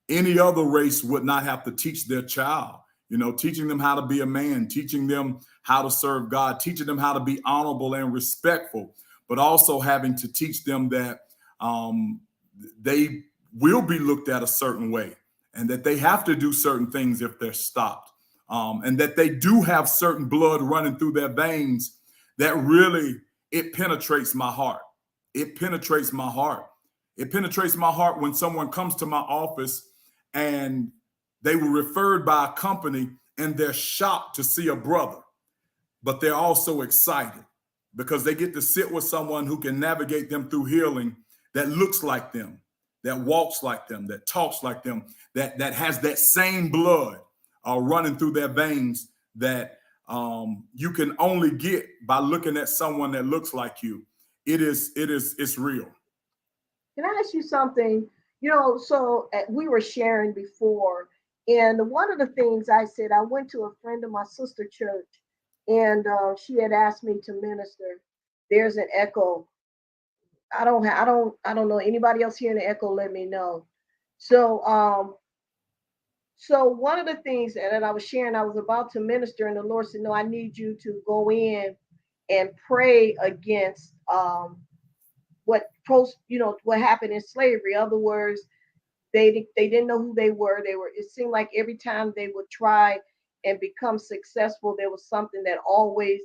any other race would not have to teach their child, teaching them how to be a man, teaching them how to serve God, teaching them how to be honorable and respectful, but also having to teach them that they will be looked at a certain way and that they have to do certain things if they're stopped, and that they do have certain blood running through their veins that really, it penetrates my heart. It penetrates my heart. It penetrates my heart when someone comes to my office and they were referred by a company and they're shocked to see a brother, but they're also excited because they get to sit with someone who can navigate them through healing that looks like them, that walks like them, that talks like them, that has that same blood running through their veins that you can only get by looking at someone that looks like you. It's real. Can I ask you something? So we were sharing before, and one of the things I said, I went to a friend of my sister church, and she had asked me to minister. There's an echo. I don't know anybody else hearing the echo. Let me know. So one of the things that I was sharing, I was about to minister, and the Lord said, "No, I need you to go in and pray against what happened in slavery." In other words, they didn't know who they were. It seemed like every time they would try and become successful, there was something that always,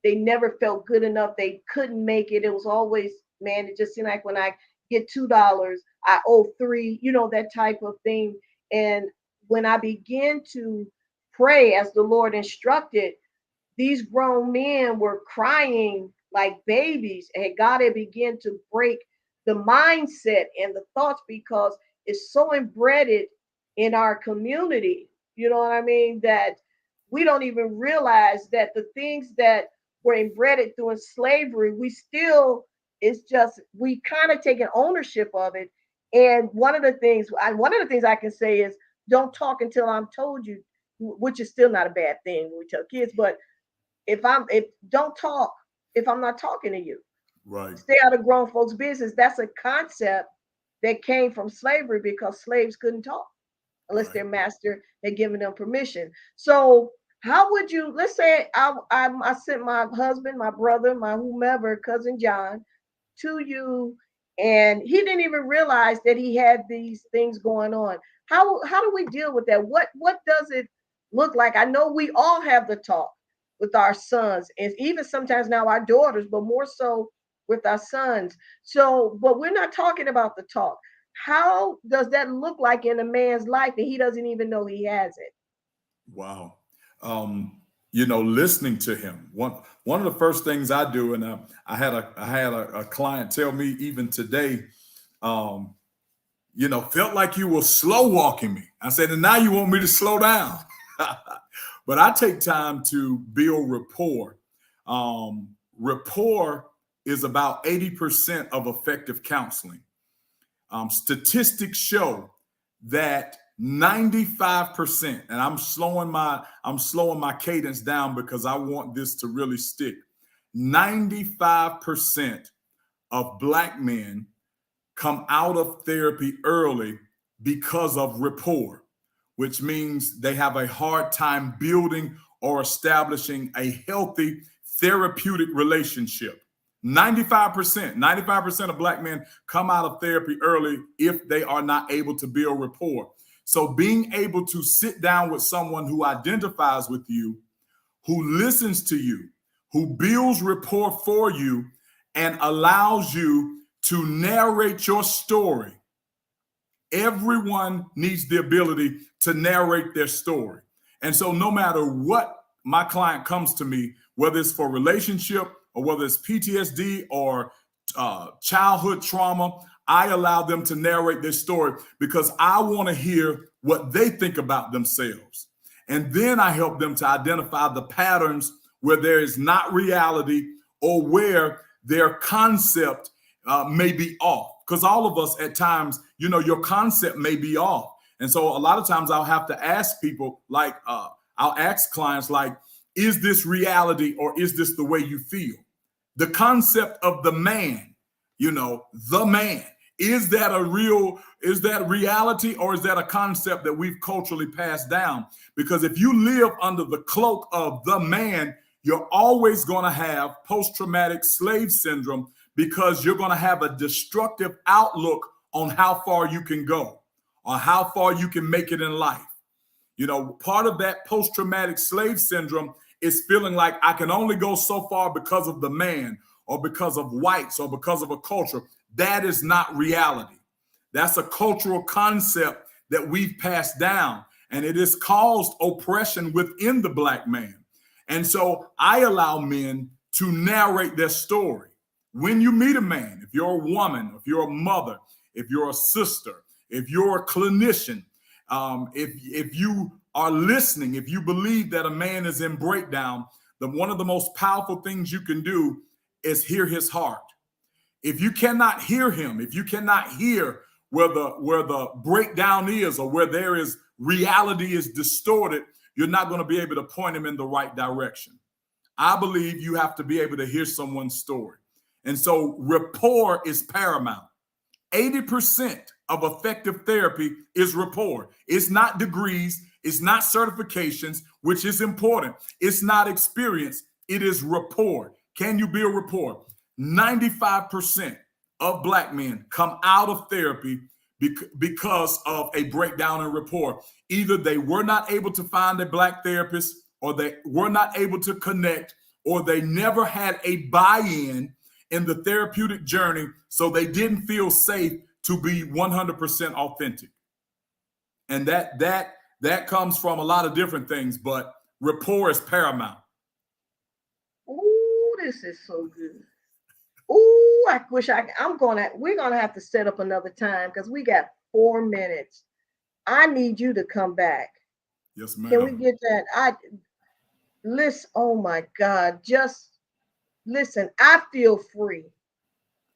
they never felt good enough. They couldn't make it. It was always, man, it just seemed like when I get $2, I owe $3, that type of thing. And when I began to pray as the Lord instructed, these grown men were crying like babies, and God had begun to break the mindset and the thoughts because it's so embedded in our community. You know what I mean? That we don't even realize that the things that were embedded through slavery, we still, it's just, we kind of taken ownership of it. And one of the things I can say is don't talk until I'm told you, which is still not a bad thing when we tell kids. But if don't talk if I'm not talking to you. Right. Stay out of grown folks' business. That's a concept that came from slavery because slaves couldn't talk unless their master had given them permission. So how would you, let's say I sent my husband, my brother, my whomever, cousin John, to you, and he didn't even realize that he had these things going on. How do we deal with that? What does it look like? I know we all have the talk with our sons, and even sometimes now our daughters, but more so with our sons. So, but we're not talking about the talk. How does that look like in a man's life and he doesn't even know he has it? Wow. Listening to him. One of the first things I do, and I had a client tell me even today, felt like you were slow walking me. I said, and now you want me to slow down. But I take time to build rapport. Rapport is about 80% of effective counseling. Statistics show that 95%, and I'm slowing my cadence down because I want this to really stick. 95% of Black men come out of therapy early because of rapport, which means they have a hard time building or establishing a healthy therapeutic relationship. 95% of Black men come out of therapy early if they are not able to build rapport. So being able to sit down with someone who identifies with you, who listens to you, who builds rapport for you, and allows you to narrate your story. Everyone needs the ability to narrate their story. And so no matter what my client comes to me, whether it's for relationship or whether it's PTSD or childhood trauma, I allow them to narrate their story because I want to hear what they think about themselves. And then I help them to identify the patterns where there is not reality or where their concept may be off. Because all of us at times, your concept may be off. And so a lot of times I'll have to ask people, like, I'll ask clients, like, is this reality or is this the way you feel? The concept of the man, the man, is that reality or is that a concept that we've culturally passed down? Because if you live under the cloak of the man, you're always going to have post-traumatic slave syndrome because you're going to have a destructive outlook on how far you can go or how far you can make it in life. Part of that post-traumatic slave syndrome is feeling like I can only go so far because of the man or because of whites or because of a culture. That is not reality. That's a cultural concept that we've passed down, and it has caused oppression within the Black man. And so I allow men to narrate their story. When you meet a man, if you're a woman, if you're a mother, if you're a sister, if you're a clinician, if you are listening, if you believe that a man is in breakdown, then one of the most powerful things you can do is hear his heart. If you cannot hear him, if you cannot hear where the breakdown is or where there is reality is distorted, you're not going to be able to point him in the right direction. I believe you have to be able to hear someone's story. And so rapport is paramount. 80% of effective therapy is rapport. It's not degrees. It's not certifications, which is important. It's not experience. It is rapport. Can you build rapport? 95% of Black men come out of therapy because of a breakdown in rapport. Either they were not able to find a Black therapist, or they were not able to connect, or they never had a buy-in in the therapeutic journey, so they didn't feel safe to be 100% authentic. And that comes from a lot of different things, but rapport is paramount. Ooh, this is so good. Ooh, I wish we're gonna have to set up another time because we got 4 minutes. I need you to come back. Yes, ma'am. Can we get that? Listen, oh my God, just listen, I feel free.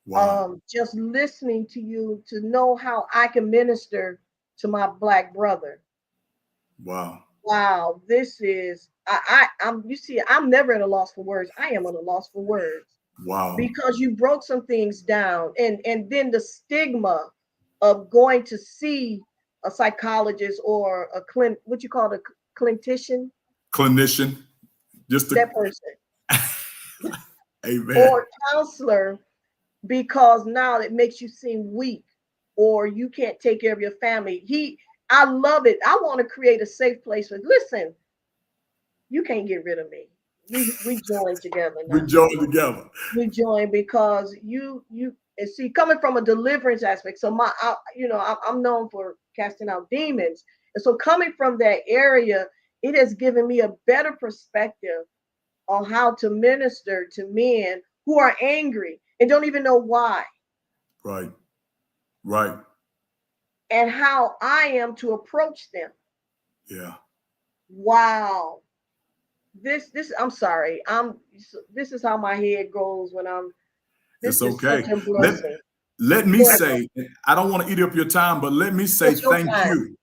Wow. Just listening to you to know how I can minister to my Black brother. Wow. Wow, this is I'm you see, I'm never at a loss for words. I am at a loss for words. Wow. Because you broke some things down, and then the stigma of going to see a psychologist or what you call a clinician, just that person, amen. or counselor, because now it makes you seem weak or you can't take care of your family. I love it. I want to create a safe place for, listen, you can't get rid of me. We join together now. We join together. We join because you and see, coming from a deliverance aspect. So I'm known for casting out demons, and so coming from that area, it has given me a better perspective on how to minister to men who are angry and don't even know why. Right. Right. And how I am to approach them. Yeah. Wow. This I'm sorry. This is how my head goes when I'm. It's okay. Such a blessing. Let me say, I don't want to eat up your time, but let me say thank you.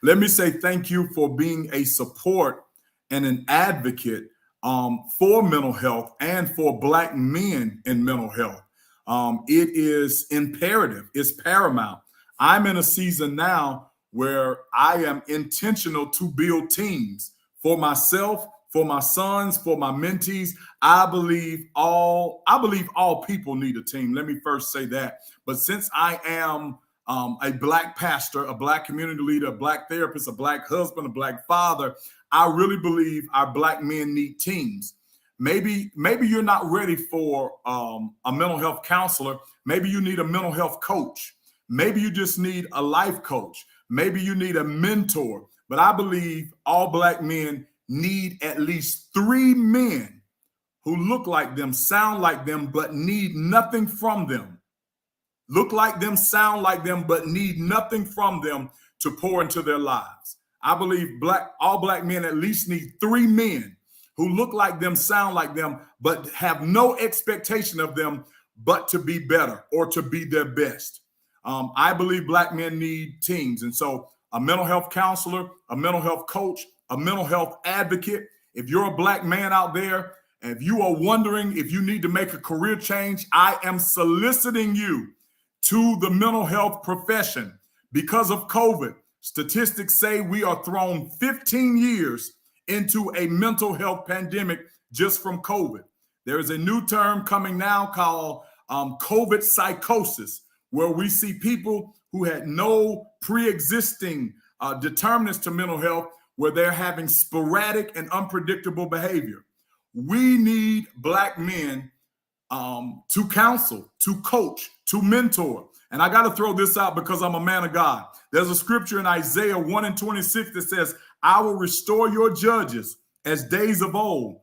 Let me say thank you for being a support and an advocate for mental health and for Black men in mental health. It is imperative. It's paramount. I'm in a season now where I am intentional to build teams for myself, for my sons, for my mentees. I believe all people need a team. Let me first say that. But since I am a Black pastor, a Black community leader, a Black therapist, a Black husband, a Black father, I really believe our Black men need teams. Maybe you're not ready for a mental health counselor. Maybe you need a mental health coach. Maybe you just need a life coach. Maybe you need a mentor. But I believe all Black men need at least 3 men who look like them, sound like them, but need nothing from them. Look like them, sound like them, but need nothing from them to pour into their lives. I believe all Black men at least need 3 men who look like them, sound like them, but have no expectation of them but to be better or to be their best. I believe Black men need teams. And so a mental health counselor, a mental health coach, a mental health advocate. If you're a Black man out there, and if you are wondering if you need to make a career change, I am soliciting you to the mental health profession. Because of COVID, statistics say we are thrown 15 years into a mental health pandemic just from COVID. There is a new term coming now called COVID psychosis, where we see people who had no pre-existing determinants to mental health, where they're having sporadic and unpredictable behavior. We need Black men to counsel, to coach, to mentor. And I got to throw this out because I'm a man of God. There's a scripture in Isaiah 1:26 that says, I will restore your judges as days of old.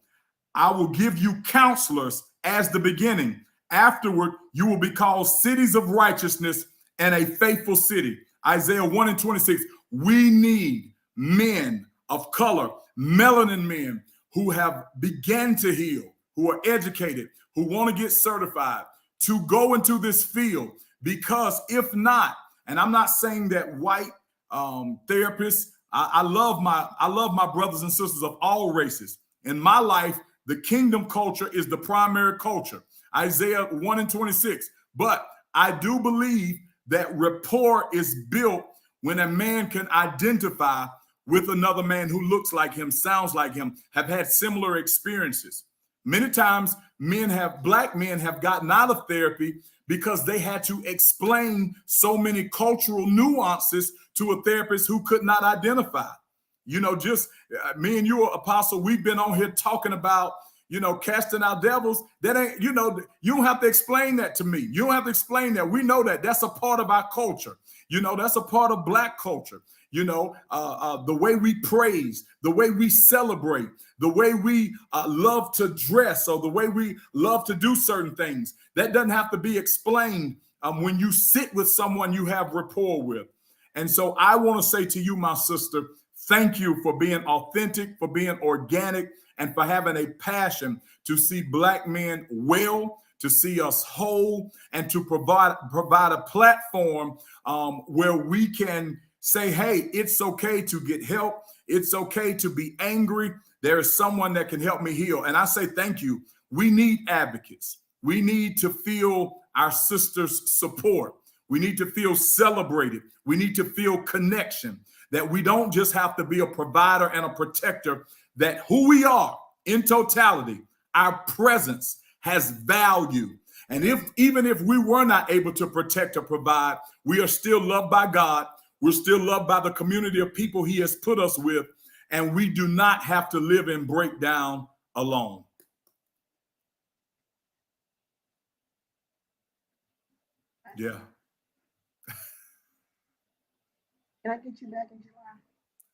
I will give you counselors as the beginning. Afterward, you will be called cities of righteousness and a faithful city. Isaiah 1:26. We need men of color, melanin men who have begun to heal, who are educated, who want to get certified, to go into this field. Because if not, and I'm not saying that white therapists, I love my brothers and sisters of all races. In my life, the kingdom culture is the primary culture. Isaiah 1:26. But I do believe that rapport is built when a man can identify with another man who looks like him, sounds like him, have had similar experiences. Many times Black men have gotten out of therapy because they had to explain so many cultural nuances to a therapist who could not identify. Just me and you, Apostle, we've been on here talking about, casting out devils. That ain't, you don't have to explain that to me. You don't have to explain that. We know that. That's a part of our culture. That's a part of Black culture. the way we praise, the way we celebrate, the way we love to dress, or the way we love to do certain things. That doesn't have to be explained when you sit with someone you have rapport with. And so I want to say to you, my sister, thank you for being authentic, for being organic, and for having a passion to see Black men well, to see us whole, and to provide a platform where we can say, hey, it's okay to get help. It's okay to be angry. There is someone that can help me heal. And I say thank you. We need advocates. We need to feel our sisters' support. We need to feel celebrated. We need to feel connection, that we don't just have to be a provider and a protector, that who we are in totality, our presence has value. And even if we were not able to protect or provide, we are still loved by God. We're still loved by the community of people he has put us with, and we do not have to live in breakdown alone. Yeah. Can I get you back in July?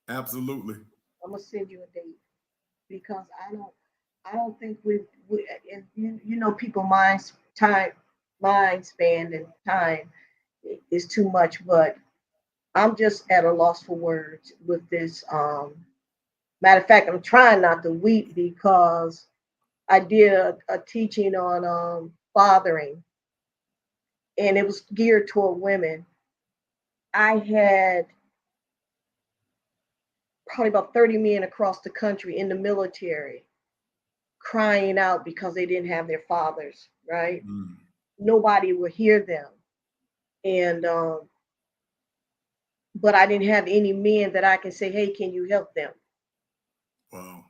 Absolutely. I'm gonna send you a date, because I don't think we and you know, people mind span and time is too much, but I'm just at a loss for words with this. Matter of fact, I'm trying not to weep, because I did a teaching on fathering, and it was geared toward women. I had probably about 30 men across the country in the military crying out because they didn't have their fathers, right? Mm. Nobody would hear them. And but I didn't have any men that I can say, hey, can you help them? Wow.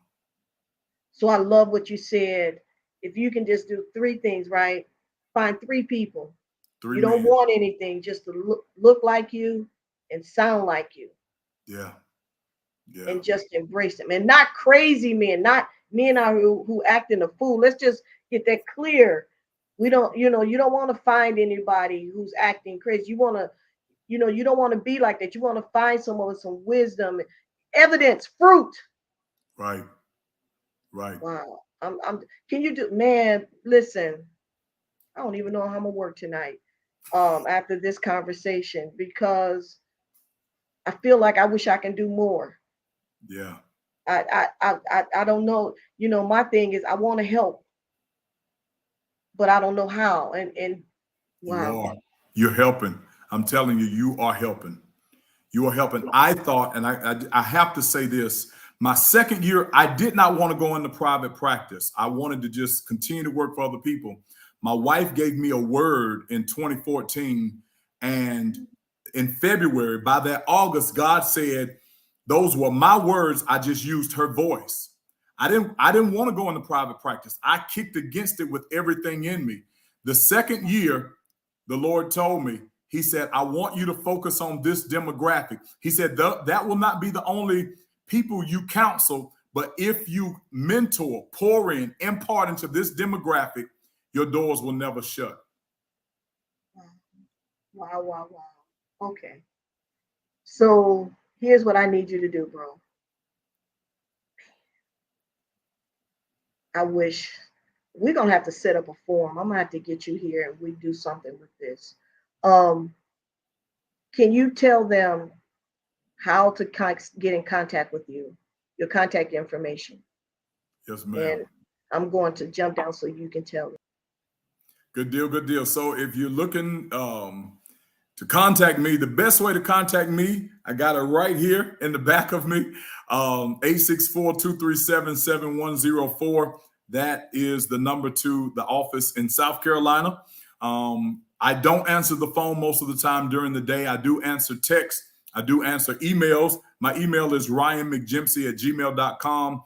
So I love what you said. If you can just do 3 things, right? Find 3 people. 3 you don't men. want anything, just to look like you and sound like you. Yeah. Yeah. And just embrace them. And not crazy men, not men who acting a fool. Let's just get that clear. We don't, you don't want to find anybody who's acting crazy. You want to, you don't want to be like that. You want to find someone with some wisdom, evidence, fruit. Right. Right. Wow. Can you do, man, listen, I don't even know how I'm gonna work tonight after this conversation, because I feel like I wish I can do more. Yeah. I don't know. My thing is I want to help, but I don't know how. And wow. You are. You're helping. I'm telling you, you are helping. You are helping. I thought, and I have to say this, my second year, I did not want to go into private practice. I wanted to just continue to work for other people. My wife gave me a word in 2014, and in February, by that August, God said, those were my words. I just used her voice. I didn't want to go into private practice. I kicked against it with everything in me. The second year, the Lord told me, he said, I want you to focus on this demographic. He said, that will not be the only people you counsel, but if you mentor, pour in, impart into this demographic, your doors will never shut. Wow. Okay. So here's what I need you to do, bro. I wish we're gonna have to set up a forum. I'm gonna have to get you here and we do something with this. Can you tell them how to get in contact with you, your contact information? Yes, ma'am. And I'm going to jump down so you can tell them. Good deal, good deal. So if you're looking to contact me, the best way to contact me, I got it right here in the back of me, 864-237-7104. That is the number to the office in South Carolina. I don't answer the phone most of the time during the day. I do answer texts. I do answer emails. My email is ryanmcjimpsey@gmail.com.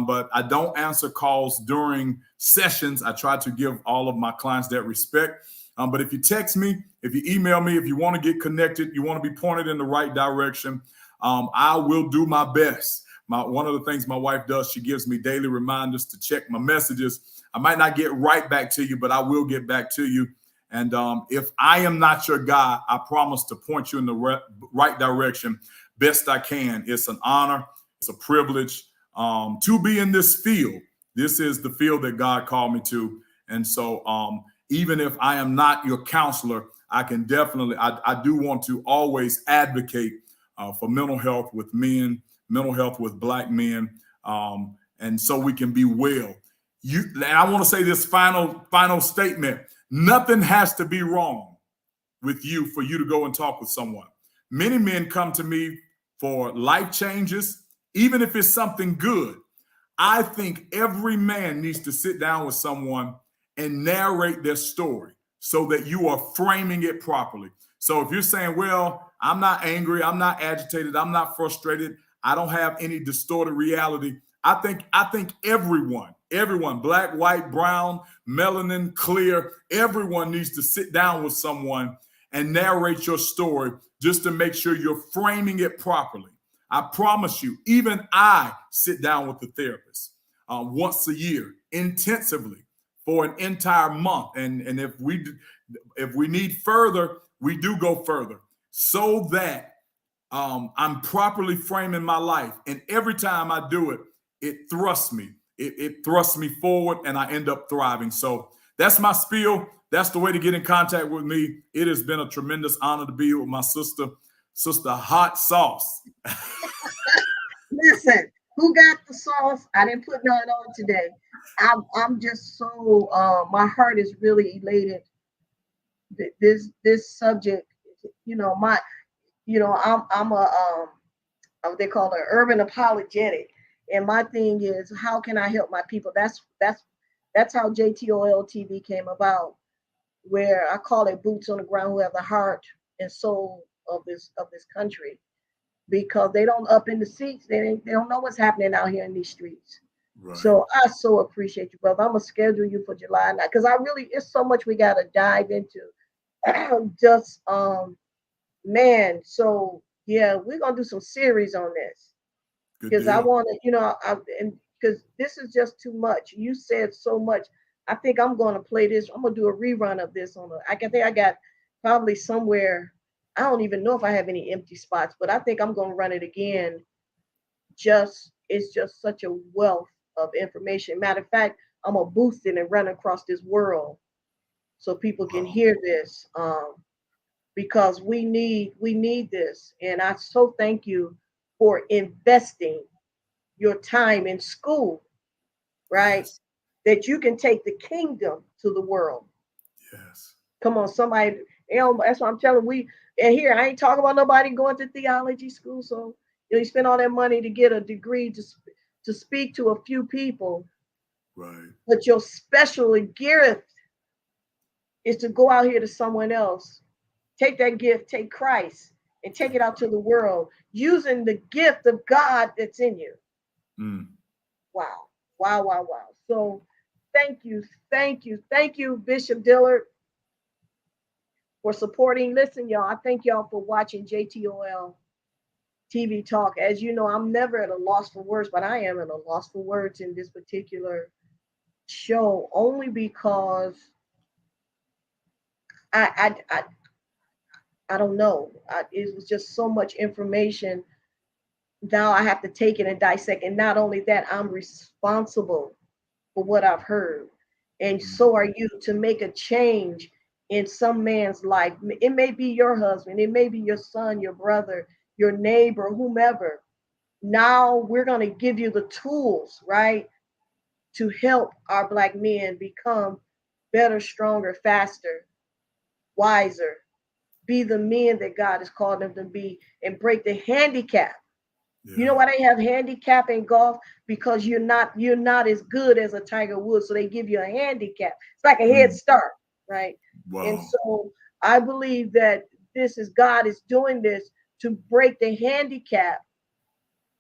But I don't answer calls during sessions. I try to give all of my clients that respect. But if you text me, if you email me, if you want to get connected, you want to be pointed in the right direction, I will do my best. One of the things my wife does, she gives me daily reminders to check my messages. I might not get right back to you, but I will get back to you. And if I am not your guy, I promise to point you in the right direction. best I can. It's an honor. It's a privilege to be in this field. This is the field that God called me to. And so even if I am not your counselor, I can definitely, I do want to always advocate for mental health with men, mental health with Black men, and so we can be well. And I want to say this final statement. Nothing has to be wrong with you for you to go and talk with someone. Many men come to me for life changes, even if it's something good. I think every man needs to sit down with someone and narrate their story so that you are framing it properly. So if you're saying, well, I'm not angry, I'm not agitated, I'm not frustrated, I don't have any distorted reality, I think everyone, Black, white, brown, melanin, clear, everyone needs to sit down with someone and narrate your story just to make sure you're framing it properly. I promise you, even I sit down with the therapist once a year intensively for an entire month. And if we need further, we do go further so that I'm properly framing my life. And every time I do it, it thrusts me. It thrusts me forward and I end up thriving. So that's my spiel. That's the way to get in contact with me. It has been a tremendous honor to be here with my sister Hot Sauce. Listen, who got the sauce? I didn't put none on today. I'm just so my heart is really elated. This subject, I'm a what they call an urban apologetic, and my thing is, how can I help my people? That's how JTOLTV came about, where I call it boots on the ground who have the heart and soul of this country, because they don't up in the seats, they don't know what's happening out here in these streets. Right. So I so appreciate you, brother. I'm gonna schedule you for July 9th, because it's so much we gotta dive into. Just man, so yeah, we're gonna do some series on this, because I want to, and because this is just too much. You said so much. I think I'm gonna play this. I'm gonna do a rerun of this I think I got probably somewhere. I don't even know if I have any empty spots, but I think I'm gonna run it again. It's just such a wealth of information. Matter of fact, I'm gonna boost it and run across this world so people can hear this. Because we need this. And I so thank you for investing your time in school, right? Yes. That you can take the kingdom to the world. Yes. Come on, somebody, that's what I'm telling and here, I ain't talking about nobody going to theology school. So you spend all that money to get a degree to speak to a few people. Right. But your special gift is to go out here to someone else. Take that gift, take Christ, and take it out to the world using the gift of God that's in you. Mm. Wow. So thank you, Bishop Dillard, for supporting. Listen, y'all, I thank y'all for watching JTOL TV Talk. As you know, I'm never at a loss for words, but I am at a loss for words in this particular show, only because I don't know. It was just so much information. Now I have to take it and dissect. And not only that, I'm responsible for what I've heard. And so are you, to make a change in some man's life. It may be your husband, it may be your son, your brother, your neighbor, whomever. Now we're going to give you the tools, right, to help our Black men become better, stronger, faster, wiser, be the men that God has called them to be, and break the handicap. Yeah. You know why they have handicap in golf? Because you're not as good as a Tiger Woods, so they give you a handicap. It's like a head start, right? Wow. And so I believe that God is doing this to break the handicap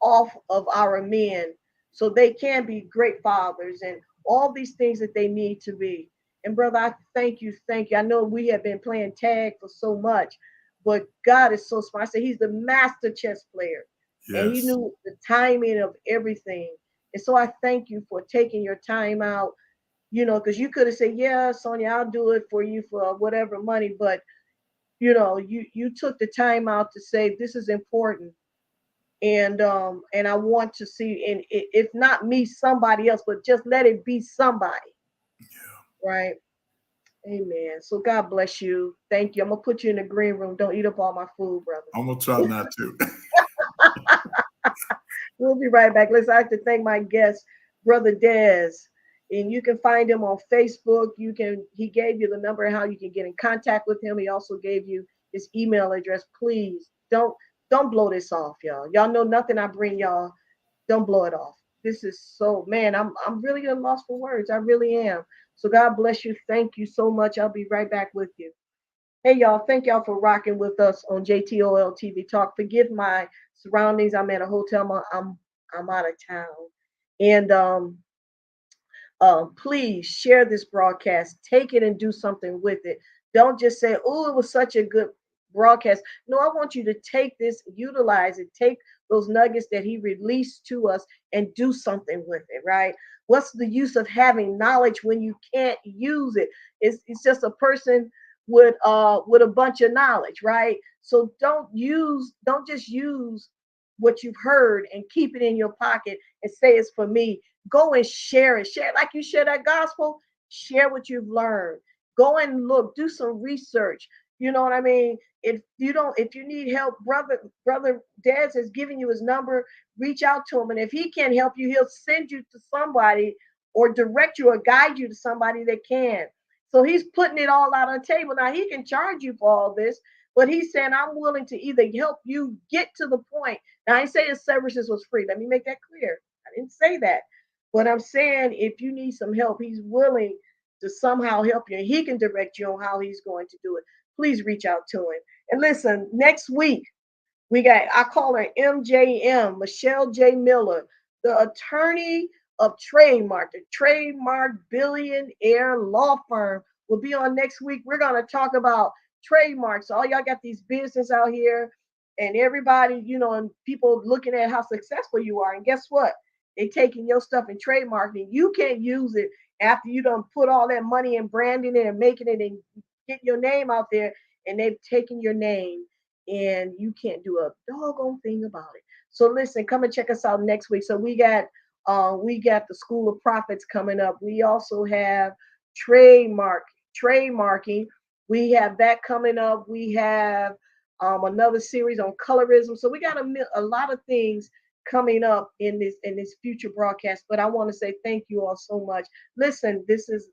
off of our men, so they can be great fathers and all these things that they need to be. And brother, I thank you. I know we have been playing tag for so much, but God is so smart. I said he's the master chess player. Yes. And he knew the timing of everything. And so I thank you for taking your time out, because you could have said, yeah, Sonia, I'll do it for you for whatever money. But, you took the time out to say, this is important. And I want to see, and if not me, somebody else, but just let it be somebody. Yeah. Right. Amen. So God bless you. Thank you. I'm gonna put you in the green room. Don't eat up all my food, brother. I'm gonna try not to. We'll be right back. Listen, I have to thank my guest, Brother Des. And you can find him on Facebook. He gave you the number and how you can get in contact with him. He also gave you his email address. Please don't blow this off, y'all. Y'all know nothing I bring y'all. Don't blow it off. This is so, man, I'm really at a loss for words. I really am. So God bless you. Thank you so much. I'll be right back with you. Hey, y'all. Thank y'all for rocking with us on JTOLTV Talk. Forgive my surroundings. I'm at a hotel. I'm out of town. And please share this broadcast. Take it and do something with it. Don't just say, oh, it was such a good broadcast. No, I want you to take this, utilize it, take those nuggets that he released to us and do something with it, right? What's the use of having knowledge when you can't use it? It's just a person with a bunch of knowledge, right? So don't just use what you've heard and keep it in your pocket and say it's for me. Go and share it. Share it like you share that gospel. Share what you've learned. Go and look, do some research. You know what I mean? If you need help, brother Des has given you his number, reach out to him. And if he can't help you, he'll send you to somebody or direct you or guide you to somebody that can. So he's putting it all out on the table. Now he can charge you for all this, but he's saying, I'm willing to either help you get to the point. Now I ain't saying his services was free. Let me make that clear. I didn't say that. But I'm saying if you need some help, he's willing to somehow help you. And he can direct you on how he's going to do it. Please reach out to him. And listen, next week, I call her MJM, Michelle J. Miller, the attorney of trademark, the trademark billionaire law firm will be on next week. We're going to talk about trademarks. All y'all got these business out here and everybody, and people looking at how successful you are. And guess what? They taking your stuff and trademarking. You can't use it after you done put all that money in branding it and making it and getting your name out there, and they've taken your name and you can't do a doggone thing about it. So listen, come and check us out next week. So we got the School of Prophets coming up. We also have trademarking. We have that coming up. We have another series on colorism. So we got a lot of things coming up in this future broadcast. But I want to say thank you all so much. Listen, this is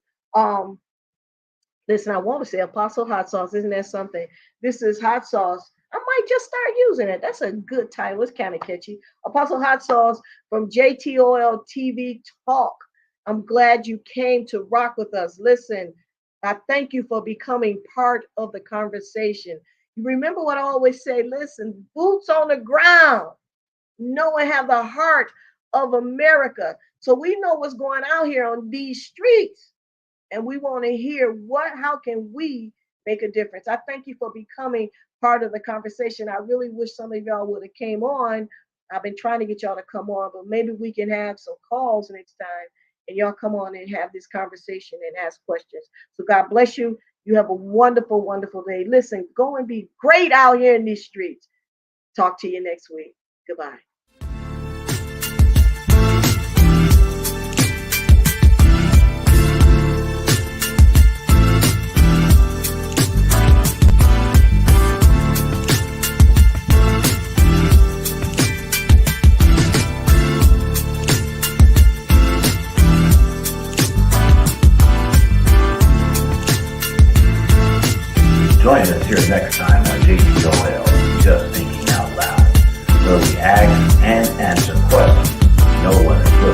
Listen, I want to say Apostle Hot Sauce. Isn't that something? This is Hot Sauce. I might just start using it. That's a good title. It's kind of catchy. Apostle Hot Sauce from JTOLTV Talk. I'm glad you came to rock with us. Listen, I thank you for becoming part of the conversation. You remember what I always say, listen, boots on the ground. No one have the heart of America. So we know what's going on here on these streets. And we want to hear how can we make a difference? I thank you for becoming part of the conversation. I really wish some of y'all would have came on. I've been trying to get y'all to come on, but maybe we can have some calls next time and y'all come on and have this conversation and ask questions. So God bless you. You have a wonderful, wonderful day. Listen, go and be great out here in these streets. Talk to you next week. Goodbye. Join us here next time on JTOL, Just Thinking Out Loud, where we ask and answer questions no one has put